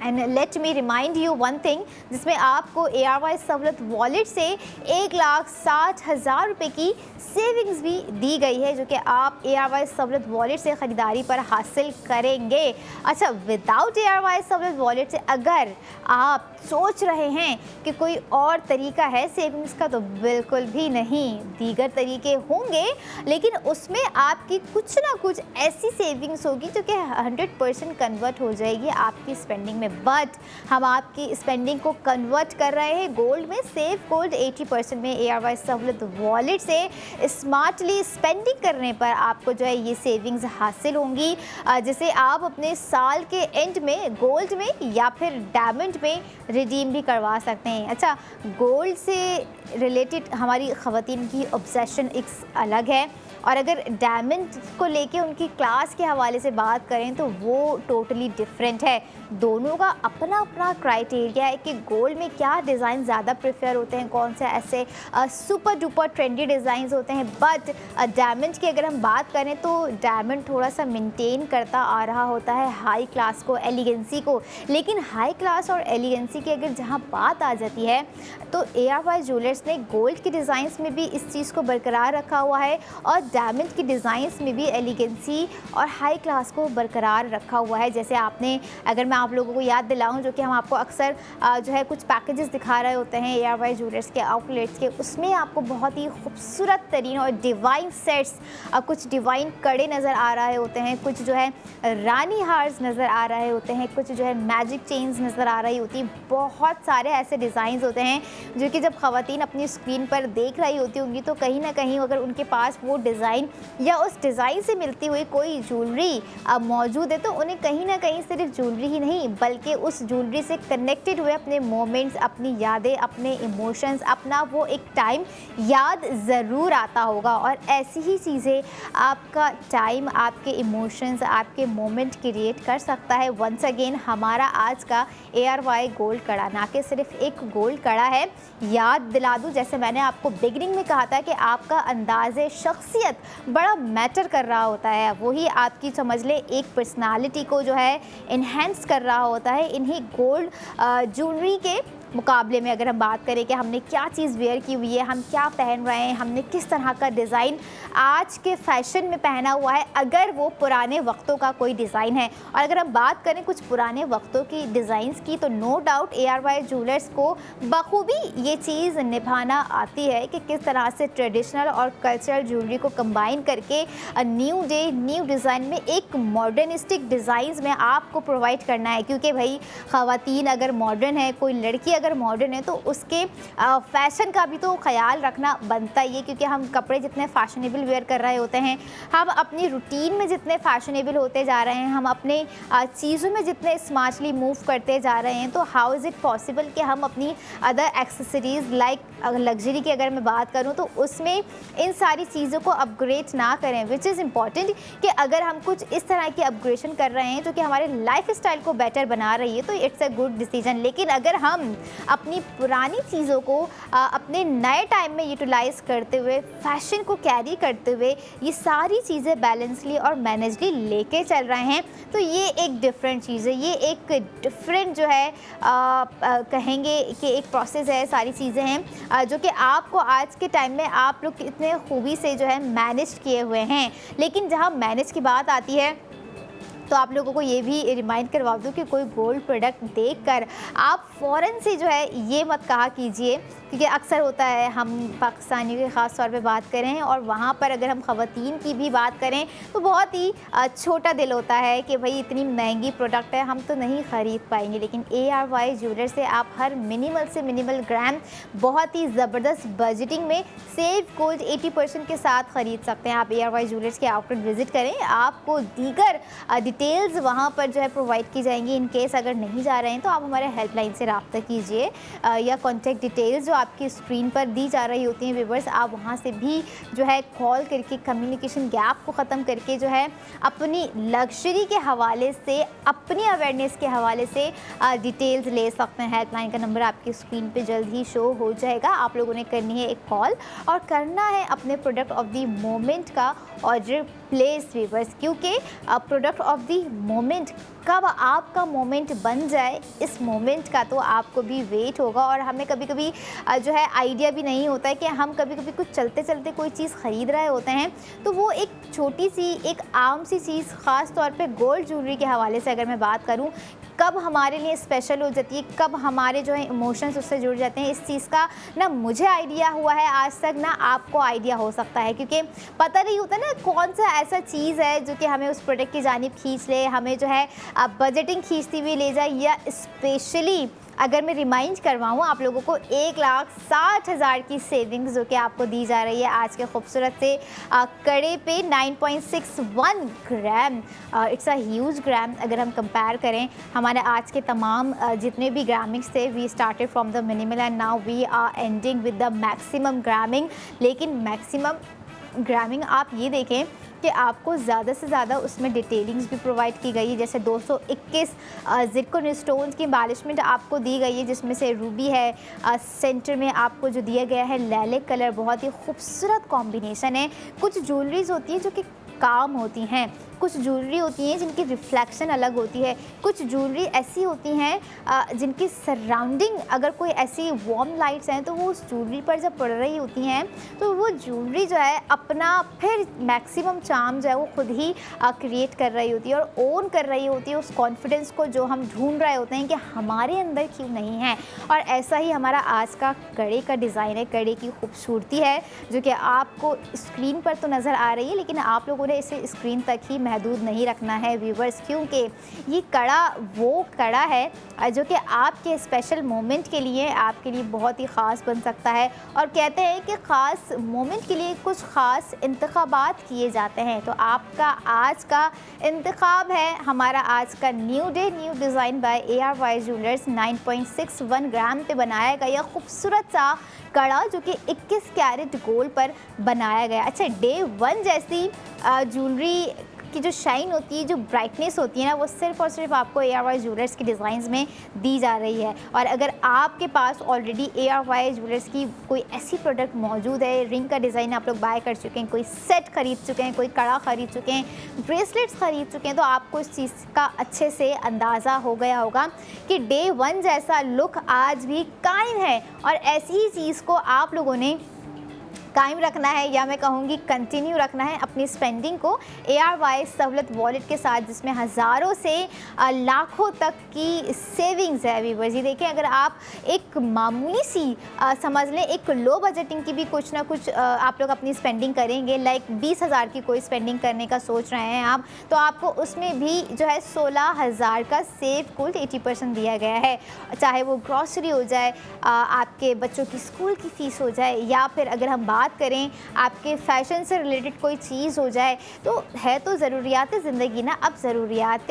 And let me remind you one thing, जिसमें आपको ARY सहूलत वॉलेट से 1,60,000 रुपये की सेविंग्स भी दी गई है, जो कि आप ARY सहूलत वॉलेट से ख़रीदारी पर हासिल करेंगे। अच्छा, विदाउट ARY सहूलत वॉलेट से अगर आप सोच रहे हैं कि कोई और तरीका है सेविंग्स का, तो बिल्कुल भी नहीं। दीगर तरीके होंगे, लेकिन उसमें आपकी कुछ ना कुछ ऐसी सेविंग्स होगी जो कि 100% कन्वर्ट हो जाएगी आपकी स्पेंडिंग में। बट हम आपकी स्पेंडिंग को कन्वर्ट कर रहे हैं गोल्ड में। सेफ गोल्ड 80% में ARY सहूलत वॉलेट से स्मार्टली स्पेंडिंग करने पर आपको जो है ये सेविंग्स हासिल होंगी, जिसे आप अपने साल के एंड में गोल्ड में या फिर डायमंड में रिडीम भी करवा सकते हैं। अच्छा, गोल्ड से रिलेटेड हमारी ख़वातीन की ऑब्सेशन एक अलग है, और अगर डायमंड को लेके उनकी क्लास के हवाले से बात करें तो वो टोटली डिफरेंट है। दोनों का अपना अपना क्राइटेरिया है कि गोल्ड में क्या डिज़ाइन ज़्यादा प्रेफर होते हैं, कौन से ऐसे सुपर डुपर ट्रेंडी डिज़ाइंस होते हैं। बट डायमंड की अगर हम बात करें तो डायमंड थोड़ा सा मेंटेन करता आ रहा होता है हाई क्लास को, एलिगेंसी को। लेकिन हाई क्लास और एलिगेंसी की अगर जहाँ बात आ जाती है तो ARY ज्वेलर्स ने गोल्ड के डिज़ाइंस में भी इस चीज़ को बरकरार रखा हुआ है, और डायमंड की डिज़ाइंस में भी एलिगेंसी और हाई क्लास को बरकरार रखा हुआ है। जैसे आपने, अगर मैं आप लोगों को याद दिलाऊं, जो कि हम आपको अक्सर जो है कुछ पैकेजेस दिखा रहे होते हैं ARY ज्वेलर्स के आउटलेट्स के, उसमें आपको बहुत ही खूबसूरत तरीन और डिवाइन सेट्स, कुछ डिवाइन कड़े नज़र आ रहे होते हैं, कुछ जो है रानी हार्स नज़र आ रहे होते हैं, कुछ जो है मैजिक चेन्स नज़र आ रही होती। बहुत सारे ऐसे डिज़ाइंस होते हैं जो कि जब ख़वातीन अपनी स्क्रीन पर देख रही होती होंगी तो कहीं ना कहीं अगर उनके पास वो डिज़ाइन या उस डिज़ाइन से मिलती हुई कोई ज्वेलरी मौजूद है तो उन्हें कहीं ना कहीं सिर्फ ज्वेलरी ही नहीं बल्कि उस ज्वेलरी से कनेक्टेड हुए अपने मोमेंट्स, अपनी यादें, अपने इमोशंस, अपना वो एक टाइम याद ज़रूर आता होगा। और ऐसी ही चीज़ें आपका टाइम, आपके इमोशंस, आपके मोमेंट क्रिएट कर सकता है। वंस अगेन हमारा आज का ARY गोल्ड कड़ा ना कि सिर्फ एक गोल्ड कड़ा है। याद दिला दूँ, जैसे मैंने आपको बिगनिंग में कहा था कि आपका अंदाज़े शख्सियत बड़ा मैटर कर रहा होता है, वही आपकी समझ ले एक पर्सनालिटी को जो है इन्हेंस कर रहा होता है। इन्हीं गोल्ड ज्वेलरी के मुकाबले में अगर हम बात करें कि हमने क्या चीज़ वेयर की हुई है, हम क्या पहन रहे हैं, हमने किस तरह का डिज़ाइन आज के फैशन में पहना हुआ है, अगर वो पुराने वक्तों का कोई डिज़ाइन है। और अगर हम बात करें कुछ पुराने वक्तों की डिज़ाइंस की तो नो डाउट ARY ज्वेलर्स को बखूबी ये चीज़ निभाना आती है कि किस तरह से ट्रेडिशनल और कल्चरल ज्वेलरी को कंबाइन करके न्यू डे न्यू डिज़ाइन में एक मॉडर्निस्टिक डिज़ाइंस में आपको प्रोवाइड करना है। क्योंकि भाई ख़वातीन अगर मॉडर्न है, कोई लड़की अगर मॉडर्न है तो उसके फैशन का भी तो ख्याल रखना बनता ही है। क्योंकि हम कपड़े जितने फैशनेबल वेयर कर रहे होते हैं, हम अपनी रूटीन में जितने फैशनेबल होते जा रहे हैं, हम अपने चीज़ों में जितने स्मार्टली मूव करते जा रहे हैं, तो हाउ इज़ इट पॉसिबल कि हम अपनी अदर एक्सेसरीज़ लाइक लग्जरी की अगर मैं बात करूं तो उसमें इन सारी चीज़ों को अपग्रेड ना करें। विच इज़ इम्पॉर्टेंट कि अगर हम कुछ इस तरह की अपग्रेडेशन कर रहे हैं जो कि हमारे लाइफ स्टाइल को बेटर बना रही है तो इट्स अ गुड डिसीजन। लेकिन अगर हम अपनी पुरानी चीज़ों को अपने नए टाइम में यूटिलाइज़ करते हुए, फैशन को कैरी करते हुए ये सारी चीज़ें बैलेंसली और मैनेजली लेके चल रहे हैं, तो ये एक डिफरेंट चीज़ है, ये एक डिफरेंट जो है कहेंगे कि एक प्रोसेस है, सारी चीज़ें हैं जो कि आपको आज के टाइम में आप लोग कितने खूबी से जो है मैनेज किए हुए हैं। लेकिन जहाँ मैनेज की बात आती है तो आप लोगों को ये भी रिमाइंड करवा दूँ कि कोई गोल्ड प्रोडक्ट देखकर आप फ़ौरन से जो है ये मत कहा कीजिए, क्योंकि अक्सर होता है हम पाकिस्तानियों के ख़ास तौर पे बात करें और वहाँ पर अगर हम ख़वातीन की भी बात करें तो बहुत ही छोटा दिल होता है कि भाई इतनी महंगी प्रोडक्ट है, हम तो नहीं ख़रीद पाएंगे। लेकिन ARY ज्वेलर से आप हर मिनिमल से मिनिमल ग्राम बहुत ही ज़बरदस्त बजटिंग में सेव गोल्ड 80% के साथ ख़रीद सकते हैं। आप ARY ज्वेलर्स के आउटलेट विज़िट करें, आपको दीगर डिटेल्स वहाँ पर जो है प्रोवाइड की जाएंगी। इन केस अगर नहीं जा रहे हैं तो आप हमारे हेल्पलाइन से रब्ता कीजिए या कॉन्टैक्ट डिटेल्स जो आपकी स्क्रीन पर दी जा रही होती हैं व्यूवर्स, आप वहाँ से भी जो है कॉल करके कम्युनिकेशन गैप को ख़त्म करके जो है अपनी लग्जरी के हवाले से, अपनी अवेयरनेस के हवाले से डिटेल्स ले सकते हैं। हेल्पलाइन का नंबर आपकी स्क्रीन पे जल्द ही शो हो जाएगा। आप लोगों ने करनी है एक कॉल और करना है अपने प्रोडक्ट ऑफ द मोमेंट का ऑर्डर प्लेस व्यूवर्स, क्योंकि प्रोडक्ट ऑफ द मोमेंट, कब आपका मोमेंट बन जाए इस मोमेंट का तो आपको भी वेट होगा। और हमें कभी कभी जो है आइडिया भी नहीं होता है कि हम कभी कभी कुछ चलते चलते कोई चीज़ ख़रीद रहे होते हैं तो वो एक छोटी सी एक आम सी चीज़, ख़ास तौर पे गोल्ड ज्वेलरी के हवाले से अगर मैं बात करूं, कब हमारे लिए स्पेशल हो जाती है, कब हमारे जो है इमोशंस उससे जुड़ जाते हैं, इस चीज़ का ना मुझे आइडिया हुआ है आज तक, ना आपको आइडिया हो सकता है, क्योंकि पता नहीं होता ना कौन सा ऐसा चीज़ है जो कि हमें उस प्रोडक्ट की जानिब खींच ले, हमें जो है बजटिंग खींचती हुई ले जाए, या स्पेशली अगर मैं रिमाइंड करवाऊँ आप लोगों को 1,60,000 की सेविंग्स जो कि आपको दी जा रही है आज के खूबसूरत से कड़े पे 9.61 ग्राम। इट्स अ ह्यूज ग्राम अगर हम कंपेयर करें हमारे आज के तमाम जितने भी ग्रामिंग्स थे। We started from the minimal and now we are ending with the maximum gramming. लेकिन मैक्सिमम ग्रामिंग आप ये देखें कि आपको ज़्यादा से ज़्यादा उसमें डिटेलिंग्स भी प्रोवाइड की गई है, जैसे 221 ज़िरकॉन स्टोन्स की एम्बेलिशमेंट आपको दी गई है, जिसमें से रूबी है, सेंटर में आपको जो दिया गया है लैलिक कलर, बहुत ही खूबसूरत कॉम्बिनेशन है। कुछ ज्वेलरीज होती है जो कि काम होती हैं, कुछ ज्वेलरी होती हैं जिनकी रिफ्लेक्शन अलग होती है, कुछ ज्वेलरी ऐसी होती हैं जिनकी सराउंडिंग अगर कोई ऐसी वार्म लाइट्स हैं तो वो उस ज्वेलरी पर जब पड़ रही होती हैं तो वो ज्वेलरी जो है अपना फिर मैक्सिमम चार्म जो है वो खुद ही क्रिएट कर रही होती है और ओन कर रही होती है उस कॉन्फिडेंस को जो हम ढूंढ रहे होते हैं कि हमारे अंदर क्यों नहीं है। और ऐसा ही हमारा आज का कड़े का डिज़ाइन है, कड़े की खूबसूरती है जो कि आपको स्क्रीन पर तो नज़र आ रही है, लेकिन आप लोगों ने इसे स्क्रीन तक ही महदूद नहीं रखना है व्यूवर्स, क्योंकि ये कड़ा वो कड़ा है जो कि आपके स्पेशल मोमेंट के लिए आपके लिए बहुत ही ख़ास बन सकता है। और कहते हैं कि ख़ास मोमेंट के लिए कुछ ख़ास इंतखाबात किए जाते हैं, तो आपका आज का इंतखाब है हमारा आज का new day new design by ARY jewellers 9.61 ग्राम पे बनाया गया खूबसूरत सा कड़ा जो कि 21 कैरेट गोल्ड पर बनाया गया। अच्छा, डे 1 जैसी ज्वेलरी की जो शाइन होती है, जो ब्राइटनेस होती है ना, वो सिर्फ और सिर्फ आपको ARY ज्वेलर्स की डिज़ाइंस में दी जा रही है। और अगर आपके पास ऑलरेडी ARY ज्वेलर्स की कोई ऐसी प्रोडक्ट मौजूद है, रिंग का डिज़ाइन आप लोग बाय कर चुके हैं, कोई सेट ख़रीद चुके हैं, कोई कड़ा ख़रीद चुके हैं, ब्रेसलेट्स ख़रीद चुके हैं, तो आपको इस चीज़ का अच्छे से अंदाज़ा हो गया होगा कि डे 1 जैसा लुक आज भी कायम है। और ऐसी ही चीज़ को आप लोगों ने कायम रखना है, या मैं कहूँगी कंटिन्यू रखना है अपनी स्पेंडिंग को ARY सहूलत वॉलेट के साथ, जिसमें हज़ारों से लाखों तक की सेविंग्स है व्यूअर्स। ये देखें, अगर आप एक मामूली सी समझ लें एक लो बजटिंग की भी कुछ ना कुछ आप लोग अपनी स्पेंडिंग करेंगे, लाइक 20,000 की कोई स्पेंडिंग करने का सोच रहे हैं आप, तो आपको उसमें भी जो है 16,000 का सेव कुल 80% दिया गया है। चाहे वो ग्रॉसरी हो जाए, आपके बच्चों की स्कूल की फ़ीस हो जाए, या फिर अगर हम बात करें आपके फैशन से रिलेटेड कोई चीज़ हो जाए, तो है तो ज़रूरियात ज़िंदगी ना। अब ज़रूरियात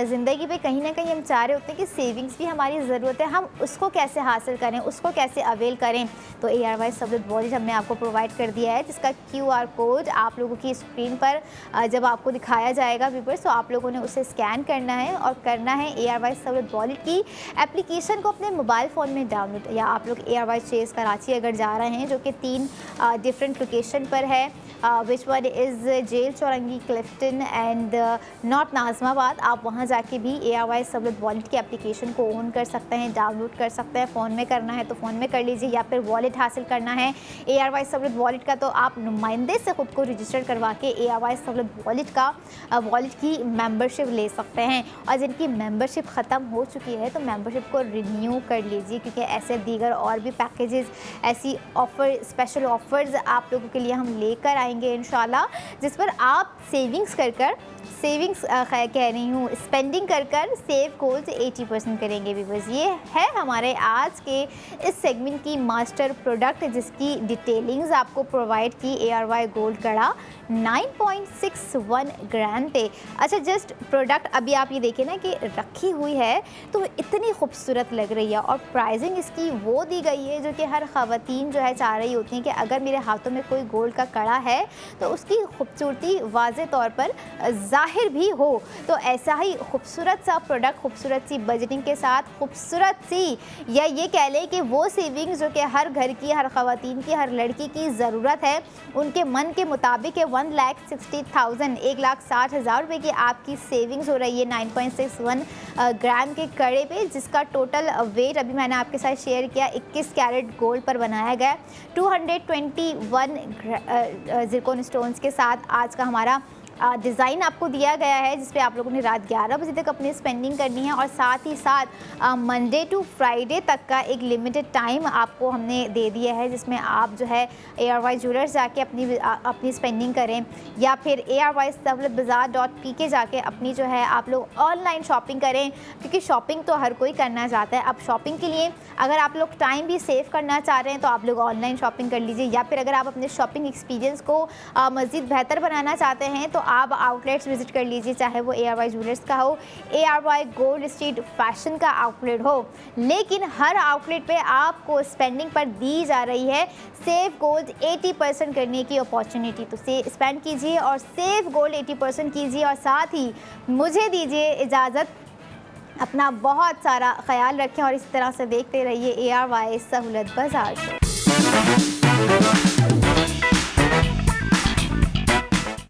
ज़िंदगी पे कहीं ना कहीं हम चाह रहे होते हैं कि सेविंग्स भी हमारी ज़रूरत है, हम उसको कैसे हासिल करें, उसको कैसे अवेल करें। तो ARY सहूलत वॉलेट हमने आपको प्रोवाइड कर दिया है, जिसका QR कोड आप लोगों की स्क्रीन पर जब आपको दिखाया जाएगा व्यूअर्स, तो आप लोगों ने उसे स्कैन करना है और करना है ARY सहूलत वॉलेट की एप्लीकेशन को अपने मोबाइल फ़ोन में डाउनलोड। या आप लोग ARY चेस कराची अगर जा रहे हैं, जो कि 3 डिफरेंट लोकेशन पर है, which one is jail Chowrangi, Clifton and north Nazimabad. आप वहाँ जाके भी ARY सहूलत वॉलेट की एप्लीकेशन को ऑन कर सकते हैं, डाउनलोड कर सकते हैं। फ़ोन में करना है तो फ़ोन में कर लीजिए, या फिर वॉलेट हासिल करना है ARY सहूलत वॉलेट का, तो आप नुमाइंदे से ख़ुद को रजिस्टर करवा के ARY सहूलत वॉलेट की मेंबरशिप ले सकते हैं। और जिनकी मेंबरशिप ख़त्म हो चुकी है तो मेंबरशिप को रिन्यू कर लीजिए, क्योंकि ऐसे दीगर और भी पैकेजेस, ऐसी ऑफ़र, स्पेशल ऑफ़र्स आप लोगों के लिए हम लेकर आएंगे इंशाल्लाह, जिस पर आप सेविंग्स कह रही हूँ, स्पेंडिंग कर सेव गोल्स 80% करेंगे व्यूअर्स। ये है हमारे आज के इस सेगमेंट की मास्टर प्रोडक्ट, जिसकी डिटेलिंग्स आपको प्रोवाइड की ARY गोल्ड कड़ा 9.61 ग्राम पे। अच्छा, जस्ट प्रोडक्ट अभी आप ये देखिए ना कि रखी हुई है तो इतनी खूबसूरत लग रही है, और प्राइसिंग इसकी वो दी गई है जो कि हर ख़वातीन जो है चाह रही होती हैं कि अगर मेरे हाथों में कोई गोल्ड का कड़ा है है तो उसकी खूबसूरती वाज़े तौर पर ज़ाहिर भी हो। तो ऐसा ही खूबसूरत सा प्रोडक्ट, खूबसूरत सी बजटिंग के साथ, खूबसूरत सी, या ये कह लें कि वो सेविंग्स जो कि हर घर की, हर ख़वातीन की, हर लड़की की ज़रूरत है, उनके मन के मुताबिक है। 1,60,000 1,60,000 रुपये की आपकी सेविंग्स हो रही है 9.61 ग्राम के कड़े पे, जिसका टोटल वेट अभी मैंने आपके साथ शेयर किया 21 कैरेट गोल्ड पर बनाया गया। 221 ज़िरकॉन स्टोन्स के साथ आज का हमारा डिज़ाइन आपको दिया गया है, जिस पे आप लोगों ने रात 11 बजे तक अपनी स्पेंडिंग करनी है। और साथ ही साथ मंडे टू फ्राइडे तक का एक लिमिटेड टाइम आपको हमने दे दिया है, जिसमें आप जो है ARY ज्वेलर्स जाके अपनी स्पेंडिंग करें, या फिर ARYSahlatbazaar.pk जाके अपनी जो है आप लोग ऑनलाइन शॉपिंग करें, क्योंकि शॉपिंग तो हर कोई करना चाहता है। अब शॉपिंग के लिए अगर आप लोग टाइम भी सेव करना चाह रहे हैं तो आप लोग ऑनलाइन शॉपिंग कर लीजिए, या फिर अगर आप अपने शॉपिंग एक्सपीरियंस को मज़ीद बेहतर बनाना चाहते हैं तो आप आउटलेट्स विज़िट कर लीजिए, चाहे वो ARY ज्वेलर्स का हो, ARY गोल्ड स्ट्रीट फैशन का आउटलेट हो। लेकिन हर आउटलेट पे आपको स्पेंडिंग पर दी जा रही है सेव गोल्ड 80% करने की अपॉर्चुनिटी। तो स्पेंड कीजिए और सेव गोल्ड 80% कीजिए, और साथ ही मुझे दीजिए इजाज़त। अपना बहुत सारा ख्याल रखें और इस तरह से देखते रहिए ARY सहूलत बाज़ार।